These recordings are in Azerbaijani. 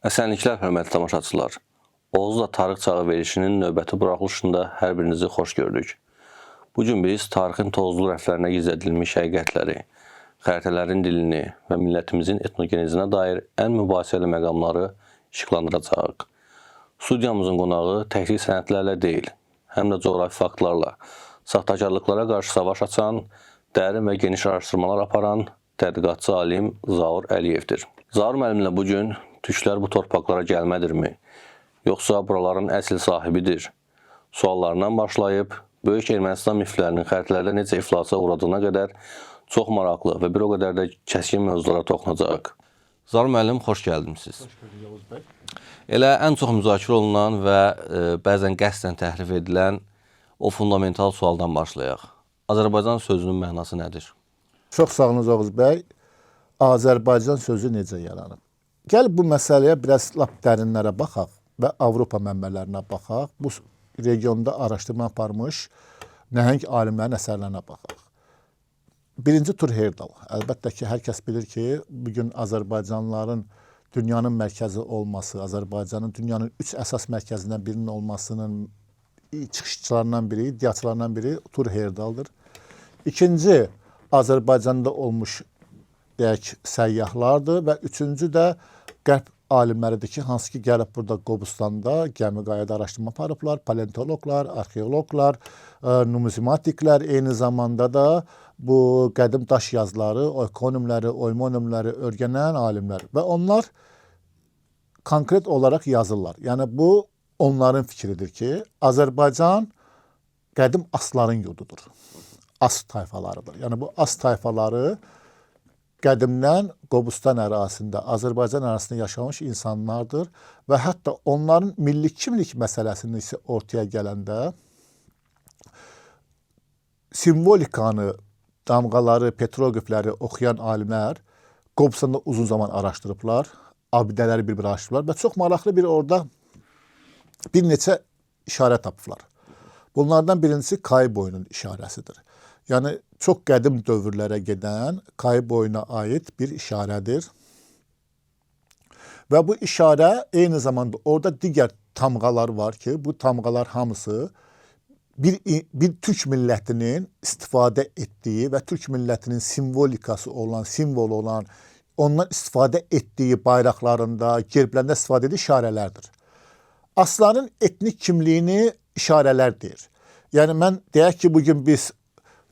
Əsənliklər, hörmətli tamaşaçılar. Oğuzla Tarix Çağı verilişinin növbəti buraxılışında hər birinizi xoş gördük. Bugün biz tarixin tozlu rəflərinə gizlədilmiş həqiqətləri, xəritələrin dilini və millətimizin etnogenizinə dair ən mübahisəli məqamları işıqlandıracağıq. Studiyamızın qonağı təklik sənədlərlə deyil, həm də coğrafi faktlarla, saxtakarlıqlara qarşı savaş açan, dərin və geniş araşdırmalar aparan tədqiqatçı alim Zaur Əliyevdir. Zaur müəllimlə bugün türklər bu torpaqlara gəlmədirmi, yoxsa buraların əsl sahibidir? Suallarından başlayıb, Böyük Ermənistan miflərinin xəritələrdə necə iflasa uğradığına qədər çox maraqlı və bir o qədər də kəskin mövzulara toxunacaq. Zaur müəllim, xoş gəldiniz. Xoş gördük Yavuz bəy. Elə ən çox müzakirə olunan və bəzən qəsdən təhrif edilən o fundamental sualdan başlayaq. Azərbaycan sözünün mənası nədir? Çox sağ olun Yavuz bəy. Azərbaycan sözü necə yaranıb? Gəl bu məsələyə biraz lap dərinlərə baxaq və Avropa mənbələrinə baxaq. Bu regionda araşdırma aparmış nəhəng alimlərin əsərlərinə baxaq. Birinci Tur Heyerdal. Əlbəttə ki, hər kəs bilir ki, bugün Azərbaycanlıların dünyanın mərkəzi olması, Azərbaycanın dünyanın 3 əsas mərkəzindən birinin olmasının çıxışçılarından biri, iddiaçılarından biri Tur Heyerdaldır. İkinci, Azərbaycanda olmuş deyək, səyyahlardır və üçüncü də qərb alimləridir ki, hansı ki, gəlib burada Qobustanda gəmi qayada araşdırma aparıblar, paleontoloqlar, arxeoloqlar, numizmatiklər, eyni zamanda da bu qədim daş yazıları, oikonumləri, oimonumləri öyrənən alimlər və onlar konkret olaraq yazırlar. Yəni, bu onların fikridir ki, Azərbaycan qədim asların yurdudur. As tayfalarıdır. Yəni, bu as tayfaları qədimdən Qobustan ərazisində, Azərbaycan ərazisində yaşamış insanlardır və hətta onların milli kimlik məsələsini isə ortaya gələndə simbolikanı, damğaları, petroqifləri oxuyan alimlər Qobustanda uzun zaman araşdırıblar, abidələri bir-bir araşdırıblar və çox maraqlı bir orada bir neçə işarə tapıblar. Bunlardan birincisi Kayı boyunun işarəsidir. Yəni, çox qədim dövrlərə gedən Kayı boyuna aid bir işarədir. Və bu işarə eyni zamanda orada digər tamğalar var ki, bu tamğalar hamısı bir türk millətinin istifadə etdiyi və türk millətinin simvolikası olan, simvolu olan, ondan istifadə etdiyi bayraqlarında, gerblərində istifadə etdiyi işarələrdir. Asların etnik kimliyini işarələr deyir. Yəni, mən deyək ki, bugün biz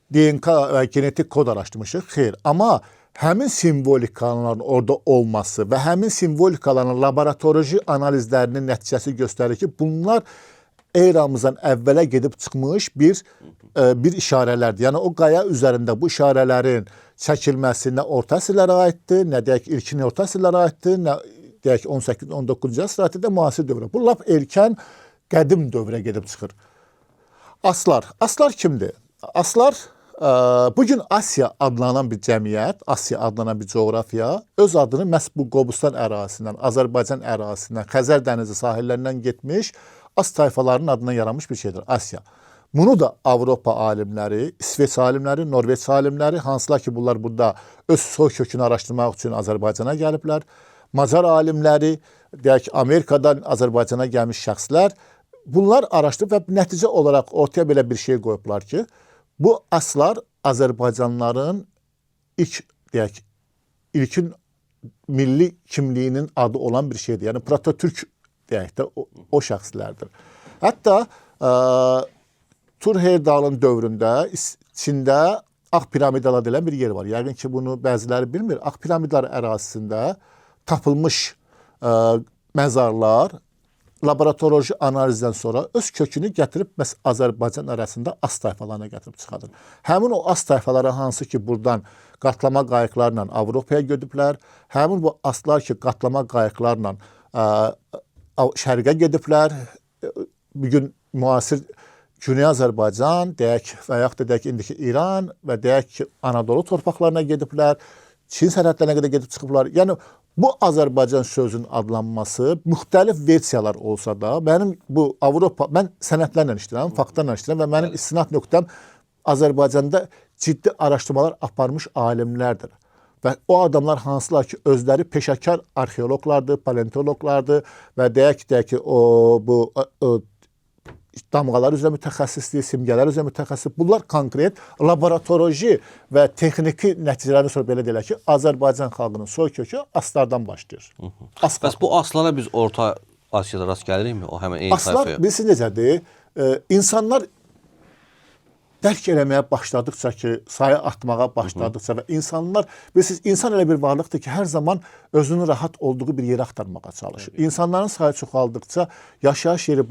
DNK və genetik kod araşdırmışıq, xeyr. Amma həmin simvolikaların orada olması və həmin simvolikaların laboratoriya analizlərinin nəticəsi göstərir ki, bunlar eramızdan əvvələ gedib çıxmış bir işarələrdir. Yəni, o qaya üzərində bu işarələrin çəkilməsi nə orta əsrlərə aiddir, nə deyək ilkin orta əsrlərə aiddir, nə deyək 18-19-cu əsrlərdə müasir dövrə. Bu, lap erkən qədim dövrə gedib çıxır. Aslar kimdir? Aslar bugün Asiya adlanan bir cəmiyyət, Asiya adlanan bir coğrafiya öz adını məhz bu Qobustan ərazisindən, Azərbaycan ərazisindən, Xəzər dənizi sahillərindən getmiş as tayfalarının adından yaranmış bir şeydir, Asiya. Bunu da Avropa alimləri, İsveç alimləri, Norveç alimləri, hansılar ki, bunlar burada öz soy kökünü araşdırmaq üçün Azərbaycana gəliblər. Macar alimləri, deyək ki, Amerikadan Azərbaycana gəlmiş şəxslər, bunlar araşdırıb və nəticə olaraq ortaya belə bir şey qoyublar ki, bu aslar Azərbaycanlıların ilkin milli kimliyinin adı olan bir şeydir. Yəni, prototürk deyək də o şəxslərdir. Hətta Tur Heyerdalın dövründə Çində Ağ piramidalar deyilən bir yer var. Yəqin ki, bunu bəziləri bilmir. Ağ piramidlar ərazisində tapılmış məzarlar laboratoriya analizdən sonra öz kökünü gətirib məhz Azərbaycan arasında as tayfalarına gətirib çıxardır. Həmin o as tayfaları hansı ki, buradan qatlama qayıqlarla Avropaya gediblər, həmin bu aslar ki, qatlama qayıqlarla şərqə gediblər, bugün müasir Güney Azərbaycan, deyək və yaxud da deyək indiki İran və deyək ki, Anadolu torpaqlarına gediblər, Çin sərhədlərinə qədər gedib çıxıblar. Yəni, bu Azərbaycan sözünün adlanması müxtəlif versiyalar olsa da, mənim bu Avropa, mən sənədlərlə işləyirəm, faktlarla işləyirəm və mənim istinad nöqtəm Azərbaycanda ciddi araşdırmalar aparmış alimlərdir. və o adamlar hansılar ki, özləri peşəkar arxeoloqlardır, paleontoloqlardır və deyək ki, o damğalar üzrə mütəxəssislik, simgələr üzrə mütəxəssis. Bunlar konkret laboratoloji və texniki nəticələrdən sonra belə deyək ki, Azərbaycan xalqının soy kökü aslardan başlayır. Bəs bu aslara biz Orta Asiyada rast gəlirikmi? O həmin eyni Aslar, tayfaya. bilirsiniz necədir? İnsanlar dərk eləməyə başladıqca ki, sayı artmağa başladıqca və insanlar, bilirsiniz, insan elə bir varlıqdır ki, hər zaman özünün rahat olduğu bir yeri axtarmağa çalışır. İnsanların sayı çoxaldıqca, yaşayış yeri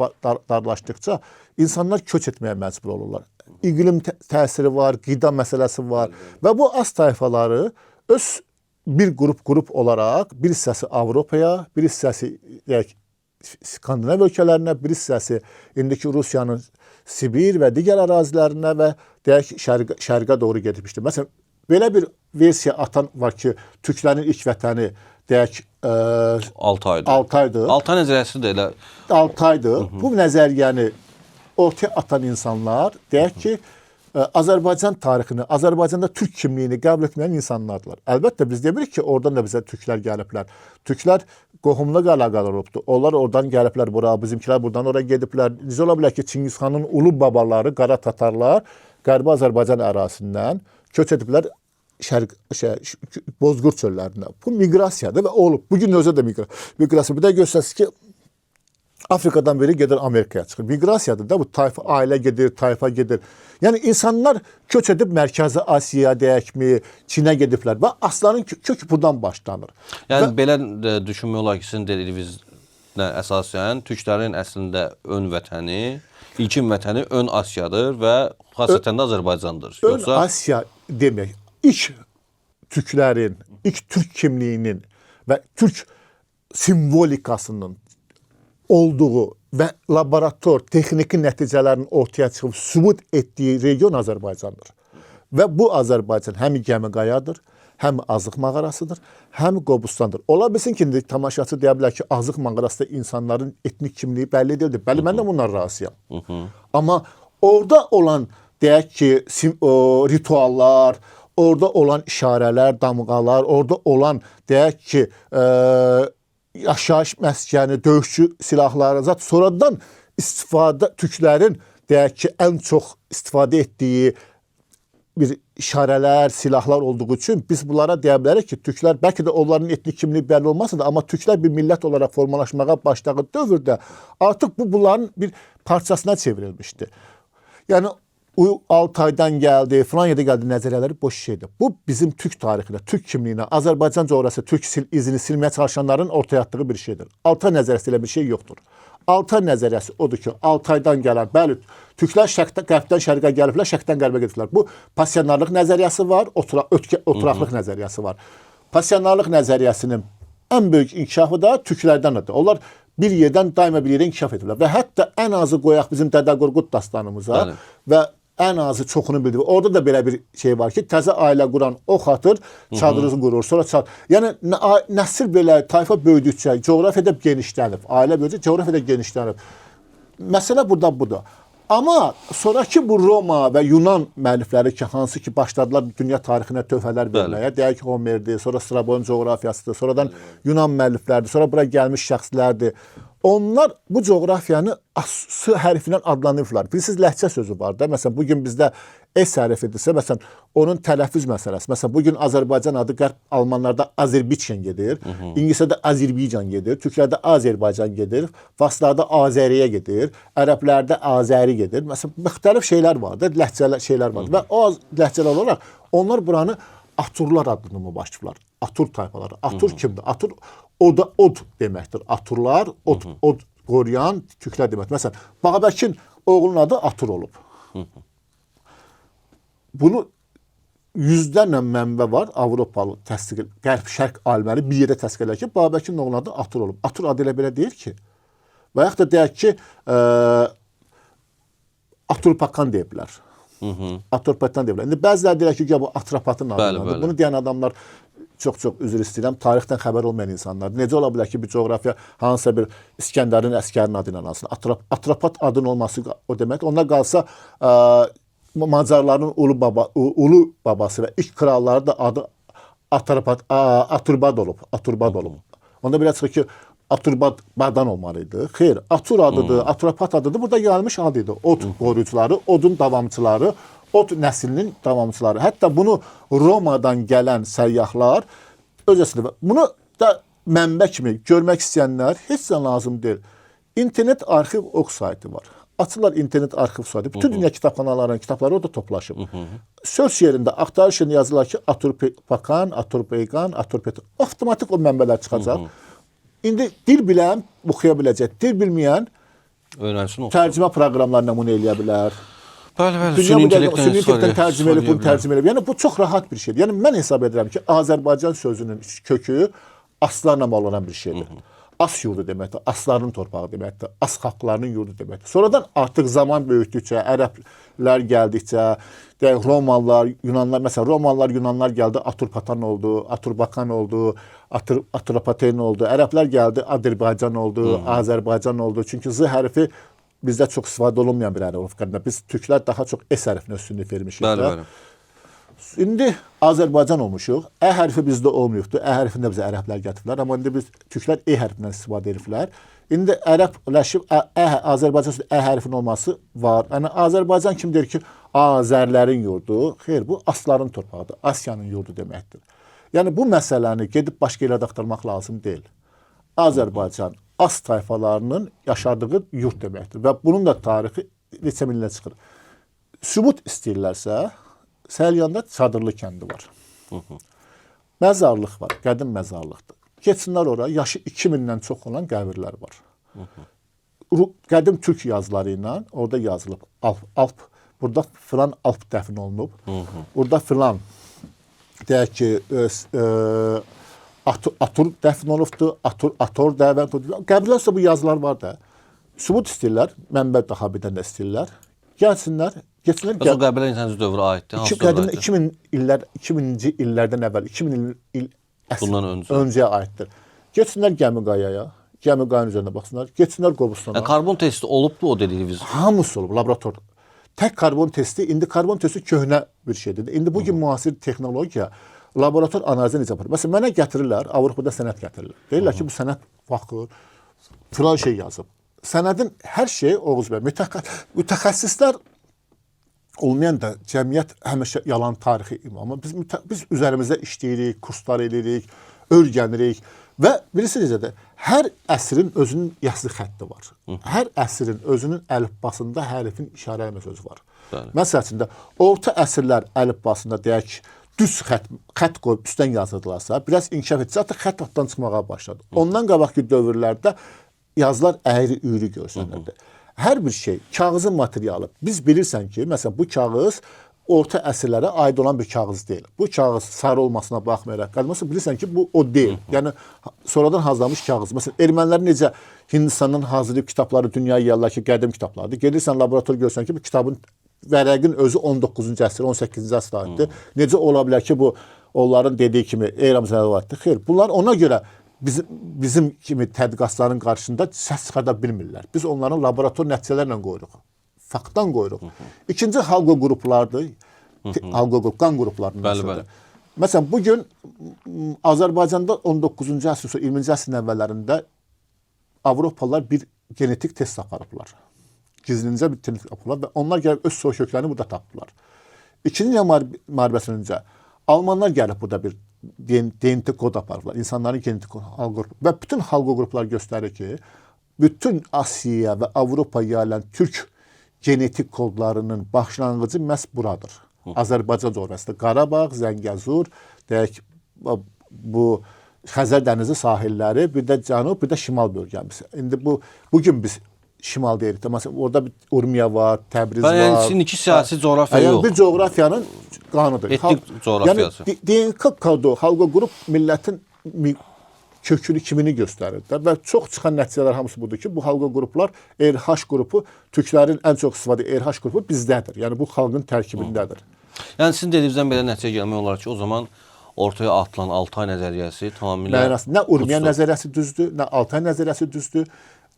darlaşdıqca insanlar köç etməyə məcbur olurlar. İqlim təsiri var, qida məsələsi var və bu az tayfaları öz bir qrup olaraq bir hissəsi Avropaya, bir hissəsi Skandinav ölkələrinə, bir hissəsi indiki Rusiyanın Sibir və digər ərazilərinə və deyək şərqə doğru gedibmişdir. Məsələn, belə bir versiya atan var ki, türklərin ilk vətəni deyək Altaydır. Altaydır. Altay nəzəriyyəsi də elə Altaydır. Bu nəzəriyyəni ortaya atan insanlar deyək ki, Azərbaycan tarixini, Azərbaycanda türk kimliyini qəbul etməyən insanlardılar. Əlbəttə biz demirik ki, oradan da bizə türklər gəliblər. Türklər qohumluq əlaqələr olubdur. Onlar oradan gəliblər bura, bizimkilər buradan oraya gediblər. Necə ola bilər ki, Çingizxanın ulu babaları, qara tatarlar Qərbi Azərbaycan ərazisindən köç ediblər Bozqur çöllərinə. Bu miqrasiyadır və olub. Bugün özü də miqrasiya. Bir də göstərsiniz ki, Afrikadan biri gedir Amerikaya çıxır. Miqrasiyadır da bu, tayfa ailə gedir, tayfa gedir. Yəni insanlar köç edib Mərkəzi Asiyaya deyəkmi, Çinə gediblər və asların kökü buradan başlanır. Yəni belə düşünmək olar ki, sizin dediyinizlə əsasən türklərin əslində ön vətəni, ilkin vətəni ön Asiyadır və xüsusən də Azərbaycandır. Ön Asiya demək, ilk türklərin, ilk türk kimliyinin və türk simvolikasının olduğu və laborator texniki nəticələrin ortaya çıxıb sübut etdiyi region Azərbaycandır. Və bu Azərbaycan həm Gəmiqayadır, həm Azıq mağarasıdır, həm Qobustandır. Ola bilsin ki, tamaşaçı deyə bilər ki, Azıq mağarasında insanların etnik kimliyi bəlli deyildir. Bəli, mən də bunlar razıyam. Amma orada olan, deyək ki, rituallar, orada olan işarələr, damğalar, orada olan, deyək ki, yaşayış məskəni, döyüşçü silahları, sonradan istifadə, türklərin deyək ki, ən çox istifadə etdiyi bir işarələr, silahlar olduğu üçün biz bunlara deyə bilərik ki, türklər, bəlkə də onların etnik kimliyi bəlli olmasa da, amma türklər bir millət olaraq formalaşmağa başladığı dövrdə artıq bu bunların bir parçasına çevrilmişdi. Yəni, Altaydan gəldi, filan yerdə gəldi nəzəriyyələri boş şeydir. Bu bizim türk tarixinə, türk kimliyinə, Azərbaycan coğrafiyasına, türk izini silməyə çalışanların ortaya atdığı bir şeydir. Altay nəzəriyyəsi ilə bir şey yoxdur. Altay nəzəriyyəsi odur ki, Altaydan gələn, bəli, türklər qərbdən şərqə gəliblər, şərqdən qərbə gediblər. Bu pasiyanarlıq nəzəriyyəsi var, oturaqlıq nəzəriyyəsi var. Pasiyanarlıq nəzəriyyəsinin ən böyük inkişafı da türklərdəndir. Onlar bir yerdən daima bir yerə inkişaf edirlər. Və hətta ən azı qoyaq bizim Dədə Qorqud dastanımıza və ən azı çoxunu bildir. Orada da belə bir şey var ki, təzə ailə quran ox atır, çadırını qurur, sonra Yəni, nəsil belə, tayfa böyüdükcə, coğrafiyada genişlənib, ailə böyüdükcə, coğrafiyada genişlənib. Məsələ burada budur. Amma sonraki bu Roma və Yunan müəllifləri ki, hansı ki, başladılar dünya tarixinə tövhələr verməyə, deyək ki, Homerdir, sonra Strabonun coğrafiyasıdır, sonradan Yunan müəlliflərdir, sonra bura gəlmiş şəxslərdir. Onlar bu coğrafiyanı S hərfindən adlanırlar. Bilirsiniz, ləhcə sözü var da. Məsələn, bugün bizdə S hərfidirsə, məsələn, onun tələffüz məsələsi. Məsələn, bugün Azərbaycan adı qərb almanlarda Azərbiçan gedir, İngiliscədə Azərbaycan gedir, türklərdə Azərbaycan gedir, farslarda Azəriyə gedir, ərəblərdə Azəri gedir. Məsələn, müxtəlif şeylər var da, ləhcələr şeylər var. Və o ləhcələr olaraq onlar buranı Aturlar adını mı başlayıblar? Atur tayfaları. Atur kimdir? Atur o da od deməkdir. Aturlar, od qoruyan türklər deməkdir. Məsələn, Bağbəkin oğlunun adı Atur olub. Bunu yüzlərlə mənbə var, Avropalı təsdiq, qərb-şərq alimləri bir yerdə təsdiq edir ki, Bağbəkin oğlunun adı Atur olub. Atur adı elə belə deyir ki, və yaxud da deyək ki, Aturpakan deyiblər. Aturpatdan deyiblər. İndi bəziləri deyirlər ki, bu Atropatın adındadır. Bunu deyən adamlar çox-çox üzr istəyirəm, tarixdən xəbər olmayan insanlardır. Necə ola bilər ki, bir coğrafiya hansısa bir İskəndərin əskərinin adı ilə alsın. Atropat adının olması o demək. Ona qalsa Macarların ulu babası və ilk kralları da adı Aturbad olub. Onda biraz çıxır ki, Aturbadan olmalıydı. Xeyr, Atur adıdır, Aturapat adıdır. Burada gəlmiş adıdır. Ot qoruyucuları, odun davamçıları, ot nəslinin davamçıları. Hətta bunu Romadan gələn səyyahlar özəsində. Bunu da mənbə kimi görmək istəyənlər heç də lazım deyil. İnternet arxiv ox saytı var. Açırlar internet arxiv saytı. Bütün dünya kitabxanalarının kitabları orada toplaşıb. Söz yerində axtarış yerində yazırlar ki, Aturpakan, Aturpeyqan, Aturpet. Avtomatik o mənbələr çıxacaq. İndi dil bilən oxuya biləcək. Dil bilməyən Öyrənsin oxusun. tərcümə proqramlarına bunu eləyə bilər. Bəli, Dünya süni bu intellektdən intellekdən tərcümə edib, bunu istifadə tərcümə edib. Yəni bu çox rahat bir şeydir. Yəni mən hesab edirəm ki, Azərbaycan sözünün kökü aslarla bağlanan bir şeydir. As yurdu deməkdir, asların torpağı deməkdir, as xalqlarının yurdu deməkdir. Sonradan artıq zaman böyütdükcə, ərəblər gəldikcə, deyək, Romalılar, Yunanlar, məsələn, Romalılar, Yunanlar gəldi, Aturpatan oldu, Aturbakan oldu, Aturapaten oldu. Ərəblər gəldi, Azərbaycan oldu, Azərbaycan oldu. Çünki Z hərfi bizdə çox istifadə olunmayan bir hərf olub. Biz türklər daha çox S hərfinə üstünlük vermişik. Bəli. İndi Azərbaycan olmuşuq. Ə hərfi bizdə olmayıbdır. Ə hərfini də bizə ərəblər gətiriblər. Amma indi biz türklər E hərfindən istifadə ediblər. İndi ərəbləşib Azərbaycan sözü Ə hərfinin olması var. Yəni Azərbaycan kim deyir ki, Azərlərin yurdu? Xeyr, bu asların torpağıdır. Asiyanın yurdu deməkdir. Yəni bu məsələni gedib başqa yerlərdə axtarmaq lazım deyil. Azərbaycan as tayfalarının yaşadığı yurt deməkdir və bunun da tarixi neçə minlə çıxır. Sübut istəyirlərsə, Səlyanda Çadırlı kəndi var. Məzarlıq var, qədim məzarlıqdır. Keçsinlər ora, yaşı 2000-dən çox olan qəbirlər var. Qədim türk yazıları ilə orada yazılıb. Alp, burada filan Alp dəfn olunub. Burada filan, deyək ki, Atur dəfn olubdur, Ator dəfn olubdur. Qəbirlərsə bu yazılar var da. Sübut istəyirlər, mənbə daha birdən də istəyirlər. Gəlsinlər, geçsinlər. Bəs o qəbilə insancı dövrə aiddir? Hansı dövrə aiddir? 2000-ci illərdən əvvəl, 2000 il Bundan öncəyə aiddir. Geçsinlər Gəmiqayaya, Gəmiqayanın üzərində baxsınlar. Geçsinlər Qobustana. Karbon testi olubdu o dediyiniz? Hamısı olub laboratorda. Tək karbon testi, indi karbon testi köhnə bir şeydir. İndi bugün müasir texnologiya laborator analizi necə aparır? Məsələn, mənə gətirirlər, Avropada sənəd gətirirlər. Deyirlər ki, bu sənəd baxır, filan şey yazıb. Sənədin hər şeyi Oğuz bəy. Mütəxəssislər olmayan da cəmiyyət həmişə yalan tarixi imamı. Biz üzərimizdə işləyirik, kurslar edirik, öyrənirik və bilirsiniz necədir? Hər əsrin özünün yazı xətti var. Hər əsrin özünün əlifbasında hərfin işarələnmə sözü var. Məsələn, orta əsrlər əlifbasında deyək ki, düz xətt qoyub üstdən yazırdılarsa, biraz inkişaf etsə, artıq xətt altdan çıxmağa başladı. Ondan qabaqki dövrlərdə yazılar əyri-üyrü görsənirdi. Hər bir şey, kağızın materialı. Biz bilirsən ki, məsələn, bu kağız orta əsrlərə aid olan bir kağız deyil. Bu kağız sarı olmasına baxmayaraq, bilirsən ki, bu o deyil. Yəni, sonradan hazırlanmış kağız. Məsələn, ermənilər necə Hindistandan hazırlayıb kitabları dünyaya yayarlar ki, qədim kitablardır. Gelirsən, laborator görsən ki, bu kitabın vərəqin özü 19-cu əsr, 18-ci əsr aiddir. Necə ola bilər ki, bu onların dediyi kimi eramızda aiddir? Xeyr, bunlar ona görə bizim kimi tədqiqatçıların qarşısında səs çıxarda bilmirlər. Biz onların laborator nəticələrlə qoyuruq. Faktdan qoyuruq. İkinci halqa qruplardır. Halqa qrup, qan qruplarının. Məsələn, bugün Azərbaycanda 19-cu əsr, 20-ci əsrin əvvəllərində Avropalılar bir genetik test aparıblar. Gizlincə bir test aparıblar və onlar gəlib öz soy köklərini burada tapdılar. İkinci Dünya müharibəsindən öncə Almanlar gəlib burada bir genetik kod aparıblar. İnsanların genetik halqa qrupu. Və bütün halqa qruplar göstərir ki, bütün Asiya və Avropaya yayılan türk genetik kodlarının başlanğıcı məhz buradır. Azərbaycan coğrafiyasında Qarabağ, Zəngəzur, deyək, bu Xəzər dənizi sahilləri, bir də cənub, bir də şimal bölgəmiz. İndi bugün biz şimal deyirik. Məsələn, orada bir Urmiya var, Təbriz var. Yəni, indiki siyasi coğrafiya yox. Bir coğrafiyanın qanıdır. Etnik coğrafiyası. Yəni, DNK kodu, halqa qrup millətin kökünü kimini göstərir də və çox çıxan nəticələr hamısı budur ki, bu halqa qruplar RH qrupu, türklərin ən çox istifadə RH qrupu bizdədir. Yəni, bu xalqın tərkibindədir. Yəni, sizin dediyinizdən belə nəticə gəlmək olar ki, o zaman ortaya atılan Altay nəzəriyyəsi tamamilə... Nə Urmiya nəzəriyyəsi düzdür, nə Altay nəzəriyyəsi düzdür.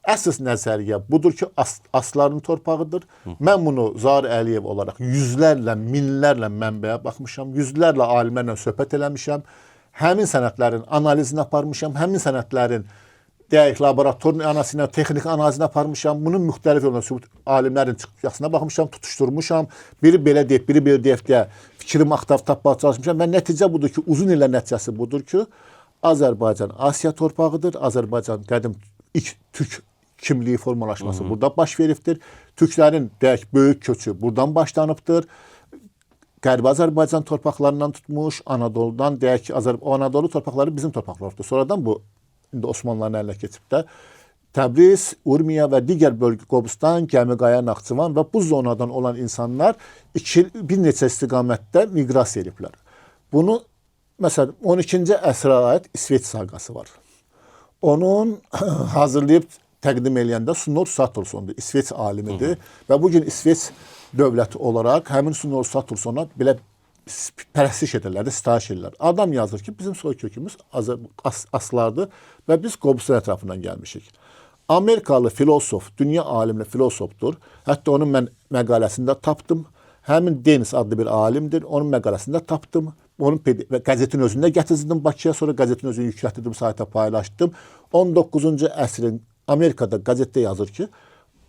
Əsas nəzəriyyə budur ki, asların torpağıdır. Mən bunu Zaur Əliyev olaraq yüzlərlə, minlərlə mənbəyə baxmışam, yüzlərlə alimlərlə söhbət eləmişəm. həmin sənədlərin analizini aparmışam, həmin sənədlərin deyək laborator analizini, texniki analizini aparmışam. Bunun müxtəlif yollarla sübut alimlərin çıxışına baxmışam, tutuşturmuşam. Biri belə deyib, biri belə deyib deyə fikrimi axtarıb tapmağa çalışmışam. Və nəticə budur ki, uzun illər nəticəsi budur ki, Azərbaycan Asiya torpağıdır. Azərbaycan qədim ilk türk kimliyi formalaşması burada baş veribdir. Türklərin deyək böyük köçü buradan başlanıbdır. Qərbi Azərbaycan torpaqlarından tutmuş, Anadoludan deyək ki, Anadolu torpaqları bizim torpaqlardır. Sonradan bu indi Osmanlıların əlinə keçib də Təbriz, Urmiya və digər bölgə Qobustan, Gəmiqaya, Naxçıvan və bu zonadan olan insanlar bir neçə istiqamətdə miqrasiya ediblər. Bunu məsələn 12-ci əsrə aid İsveç saqası var. Onun hazırlayıb təqdim eləyəndə Snorri Sturlusondur, İsveç alimidir və bu gün İsveç dövləti olaraq həmin Snorri Sturlusona belə pərəstiş edirlər, sitayiş edirlər. Adam yazır ki, bizim soy kökümüz aslardır və biz Qobustan ətrafından gəlmişik. Amerikalı filosof, dünya alimli filosofdur. Hətta onun mən məqaləsində tapdım. Həmin Denis adlı bir alimdir. Onun məqaləsində tapdım. Onun qəzetin özündə gətirdim Bakıya, sonra qəzetin özünü yüklətdirdim, sayta paylaşdım. 19-cu əsrin Amerikada qəzetdə yazır ki,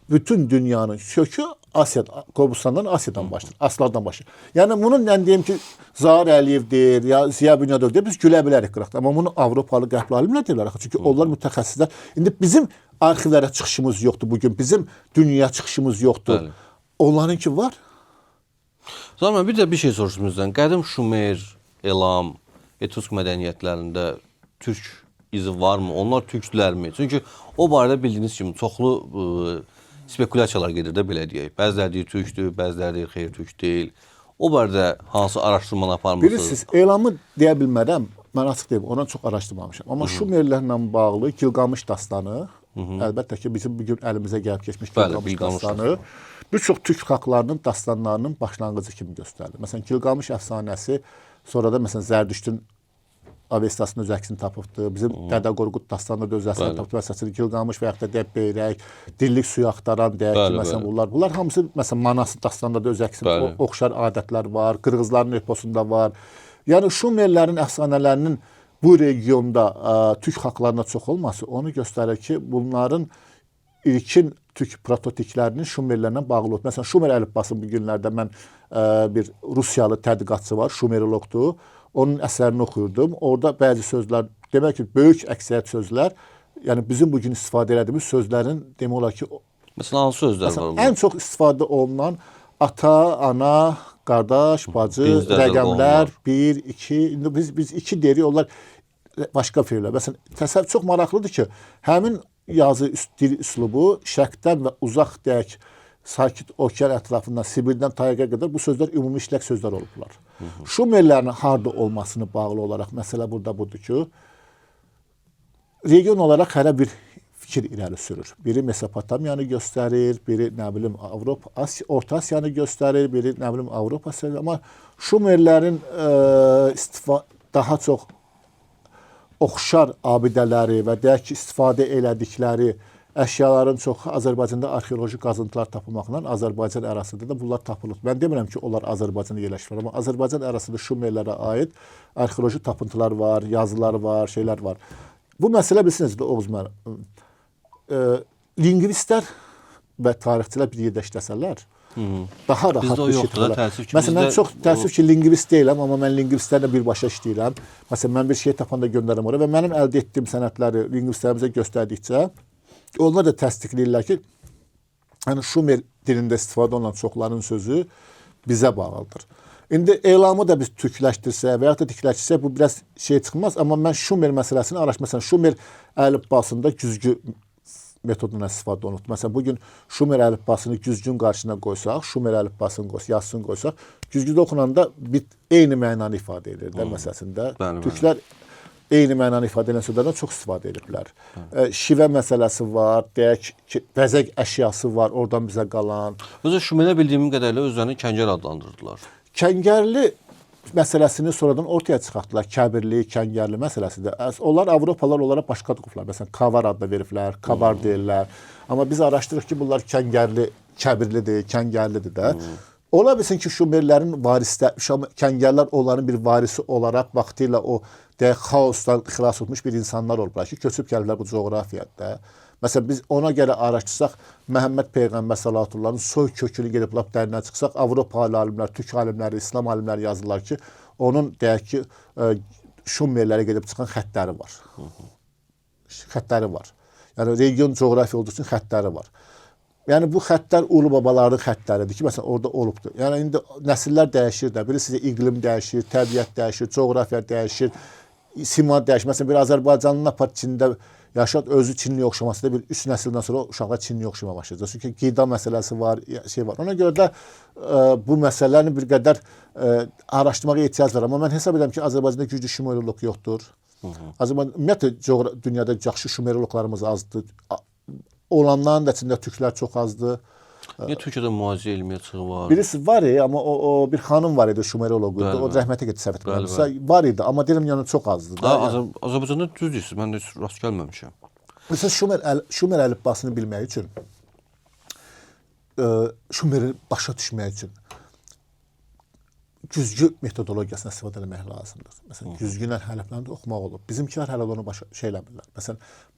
bütün dünyanın kökü Asiyada, Qobustandan, Asiyadan başlayır, aslardan başlayır. Yəni bunun mən deyim ki, Zahir Əliyevdir, ya Ziya Bünyadov deyir, biz gülə bilərik qıraqda. Amma bunu Avropalı qərbli alimlər deyirlər. Çünki onlar mütəxəssislər. İndi bizim arxivlərə çıxışımız yoxdur bugün, bizim dünyaya çıxışımız yoxdur. Bəli. Onlarınki var. Zaman bir də bir şey soruşum sizdən. Qədim Şumer, Elam, Etrusk mədəniyyətlərində türk izi varmı? Onlar türkdülərmi? Çünki o barədə bildiyiniz kimi çoxlu spekulyasiyalar gedir də belə deyək. Bəziləri deyir türkdür, bəziləri deyir xeyr türk deyil. O barədə hansı araşdırmalar aparmısınız? Bilirsiniz, Elamı deyə bilmərəm. Mən açıq deyim, ona çox araşdırmamışam. Amma Şumerlərlə bağlı Gilgamış dastanı, əlbəttə ki, bizim bugün əlimizə gəlib keçmiş Gilgamış dastanı bir çox türk xalqlarının dastanlarının başlanğıcı kimi göstərilir. Məsələn, Gilgamış əfsanəsi sonra da məsələn Zərdüştün Avestasının öz əksini tapıbdır. Bizim Dədə Qorqud dastanında da öz əksini tapıbdır. Məsələn, Gilgamış və yaxud da deyək Beyrək, dillik suyu axtaran deyək ki, məsələn bunlar hamısı məsələn Manas dastanında da öz əksini oxşar adətlər var. Qırğızların eposunda var. Yəni Şumerlərin əfsanələrinin bu regionda türk xalqlarına çox olması onu göstərir ki, bunların ilkin türk prototiplərinin Şumerlərlə bağlı olub. Məsələn, Şumer əlifbasının bu günlərdə mən bir Rusiyalı tədqiqatçı var, Şumerologdur. Onun əsərini oxuyurdum. Orada bəzi sözlər, demək ki, böyük əksəriyyət sözlər, yəni bizim bugün istifadə etdiyimiz sözlərin demək olar ki, məsələn, hansı sözlər var? Ən çox istifadə olunan ata, ana, qardaş, bacı, rəqəmlər, 1, 2, indi biz 2 deyirik, onlar başqa feillər. Məsələn, təsəvvür çox maraqlıdır ki, həmin yazı dil üslubu şərqdən və uzaq deyək, Sakit Okean ətrafından, Sibirdən Tayqa qədər bu sözlər ümumi işlək sözlər olublar. Şumerlərin harda olmasını bağlı olaraq məsələ burada budur ki, region olaraq hərə bir fikir irəli sürür. Biri Mesopotamiyanı göstərir, biri nə bilim Avropa, Orta Asiyanı göstərir, biri nə bilim Avropa göstərir. Amma Şumerlərin daha çox oxşar abidələri və deyək ki, istifadə elədikləri əşyaların çoxu Azərbaycanda arxeoloji qazıntılar tapılmaqla Azərbaycan ərazisində də bunlar tapılır. Mən demirəm ki, onlar Azərbaycanda yerləşirlər, amma Azərbaycan ərazisində Şumerlərə aid arxeoloji tapıntılar var, yazılar var, şeylər var. Bu məsələ bilirsiniz də Oğuz müəllim. Lingvistlər və tarixçilər bir yerdə işləsələr, daha rahat bir şey tutulur. Məsələn, mən çox təəssüf ki, lingvist deyiləm, amma mən lingvistlərlə birbaşa işləyirəm. Məsələn, mən bir şey tapanda göndərirəm oraya və mənim əldə etdiyim sənədləri lingvistlərimizə göstərdikcə onlar da təsdiqləyirlər ki, yəni Şumer dilində istifadə olunan çoxların sözü bizə bağlıdır. İndi elamı da biz türkləşdirsək və ya da dikləşdirsək bu biraz şey çıxmaz, amma mən Şumer məsələsini araşdırmışam. Şumer əlifbasında güzgü metodundan istifadə olunur. Məsələn, bugün Şumer əlifbasını güzgün qarşısına qoysaq, Şumer əlifbasını yazısını qoysaq, güzgüdə oxunanda eyni mənanı ifadə edir də məsələsində. Türklər eyni mənanı ifadə edən sözlərdən çox istifadə ediblər. Şivə məsələsi var, deyək ki, bəzək əşyası var, oradan bizə qalan. Özü Şumerə bildiyim qədərlə özlərini kəngər adlandırdılar. Kəngərli məsələsini sonradan ortaya çıxartdılar. Kəbirli, kəngərli məsələsidir. Onlar Avropalılar olaraq başqa qruplar. Məsələn, Kavar adını veriblər, Kabar deyirlər. Amma biz araşdırırıq ki, bunlar kəngərli, kəbirlidir, kəngərlidir də. Ola bilsin ki Şumerlərin varisləri, Kəngərlər onların bir varisi olaraq vaxtilə o deyək xaosdan xilas olmuş bir insanlar olublar ki, köçüb gəliblər bu coğrafiyada. Məsələn biz ona görə araşdırsaq Məhəmməd Peyğəmbər sallallahu soy kökünü gedib lap dərindən çıxsaq Avropalı alimlər, Türk alimləri, İslam alimləri yazırlar ki, onun deyək ki Şumerlərə gedib çıxan xəttləri var. Xəttləri var. Yəni region coğrafiya olduğu üçün xəttləri var. Yəni bu xəttlər ulu babaların xəttləridir ki, məsələn orada olubdur. Yəni indi nəsillər dəyişir də. Biri sizə iqlim dəyişir, təbiət dəyişir, coğrafiya dəyişir, sima dəyişir. Məsələn bir Azərbaycanlılar apar Çində yaşat özü Çinliyə oxşaması da bir 3 nəsildən sonra uşaqlar Çinliyə oxşamaya başlayacaq. Çünki qida məsələsi var, şey var. Ona görə də bu məsələlərini bir qədər araşdırmağa ehtiyac var. Amma mən hesab edirəm ki, Azərbaycanda güclü Şumeroloq yoxdur. Azərbaycan ümumiyyətlə dünyada yaxşı Şumeroloqlarımız azdır. Olanların da içində türklər çox azdır. Niyə Türkiyədə müalicə elmiyyatçılığı var? Birisi var amma o bir xanım var idi Şumeroloq. O rəhmətə getdi səhv etmirəmsə. Var idi amma deyirəm yəni çox azdır. Azərbaycanda düz deyirsiz. Mən də heç rast gəlməmişəm. Məsələn Şumer əlifbasını bilmək üçün Şumeri başa düşmək üçün güzgü metodologiyasına istifadə etmək lazımdır. Məsələn, güzgünlə hərflərini oxumaq olur. Bizimkilər hələ onu başa şey eləmirlər. Məsələn,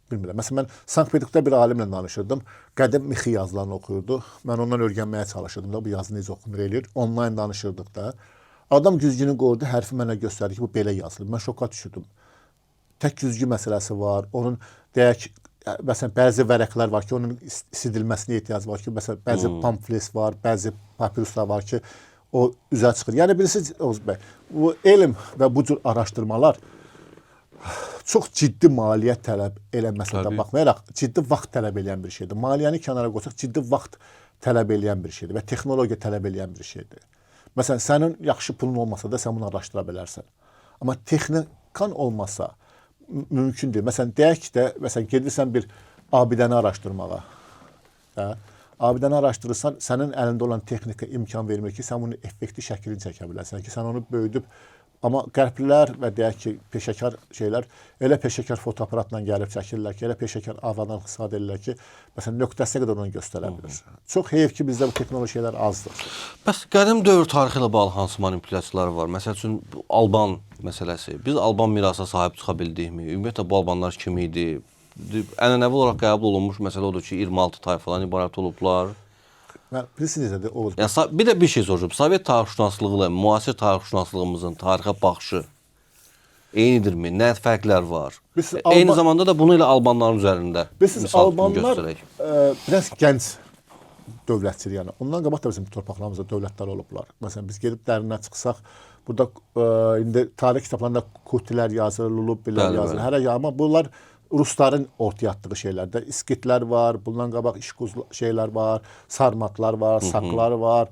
bilmirəm. Məsələn, mən Sankt-Peterburqda bir alimlə danışırdım. Qədim mixi yazılarını oxuyurdu. Mən ondan öyrənməyə çalışırdım da bu yazı necə oxunur eləyir. Onlayn danışırdıq da. Adam güzgünü qoydu, hərfi mənə göstərdi ki, bu belə yazılır. Mən şoka düşürdüm. Tək güzgü məsələsi var. Onun deyək məsələn bəzi vərəqlər var ki, onun isidilməsinə ehtiyac var ki, məsələn bəzi pamflet var, bəzi papiruslar var ki, o üzə çıxır. Yəni birisi Oğuz bəy, bu elm və bu cür araşdırmalar çox ciddi maliyyə tələb eləməsinə baxmayaraq ciddi vaxt tələb edən bir şeydir. Maliyyəni kənara qoysaq ciddi vaxt tələb edən bir şeydir və texnologiya tələb edən bir şeydir. Məsələn, sənin yaxşı pulun olmasa da sən bunu araşdıra bilərsən. Amma texnikan olmasa mümkün deyil. Məsələn, deyək ki də, məsələn, gedirsən bir abidəni araşdırmağa. Abidəni araşdırırsan, sənin əlində olan texnika imkan vermir ki, sən bunu effektiv şəklini çəkə bilərsən ki, sən onu böyüdüb. Amma qərblilər və deyək ki, peşəkar şeylər elə peşəkar fotoaparatla gəlib çəkirlər ki, elə peşəkar avradan istifadə edirlər ki, məsələn, nöqtəsinə qədər onu göstərə bilir. Çox heyf ki, bizdə bu texnoloji şeylər azdır. Bəs qədim dövr tarixi ilə bağlı hansı manipulyasiyalar var? Məsəl üçün, Alban məsələsi. Biz Alban mirasa sahib çıxa bildikmi? Ümumiyyətlə, bu Albanlar kim idi? Ənənəvi olaraq qəbul olunmuş məsələ odur ki, 26 tayfadan ibarət olublar. Bilirsiniz necədir Oğuz? Yəni, bir də bir şey soruşum. Sovet tarixşünaslığı ilə müasir tarixşünaslığımızın tarixə baxışı eynidirmi? Nə fərqlər var? Eyni zamanda da bunu ilə Albanların üzərində misal göstərək. Biraz gənc dövlətçilik, yəni. Ondan qabaq da bizim torpaqlarımızda dövlətlər olublar. Məsələn, biz gedib dərinə çıxsaq, burada indi tarix kitablarında Kutilər yazılır, Lulubilər yazılır. Hər amma bunlar Rusların ortaya atdığı şeylərdə İskitlər var, bundan qabaq İşquz şeylər var, sarmatlar var, saklar var.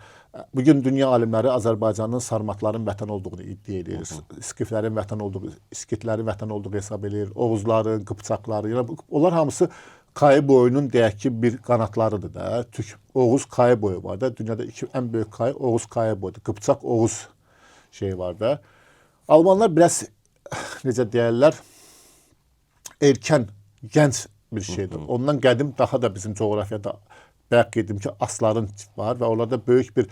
Bugün dünya alimləri Azərbaycanın sarmatların vətən olduğunu iddia edir. İskitlərin vətən olduğu, İskitlərin vətən olduğu hesab edir. Oğuzların, Qıpçaqları, yəni onlar hamısı Kayı boyunun deyək ki, bir qanatlarıdır da. Türk Oğuz Kayı boyu var da. Dünyada ən böyük Kayı Oğuz Kayı boyudur. Qıpçaq Oğuz şey var da. Almanlar biraz necə deyirlər, erkən, gənc bir şeydir. Ondan qədim daha da bizim coğrafiyada bəyək edim ki, asların var və onlarda böyük bir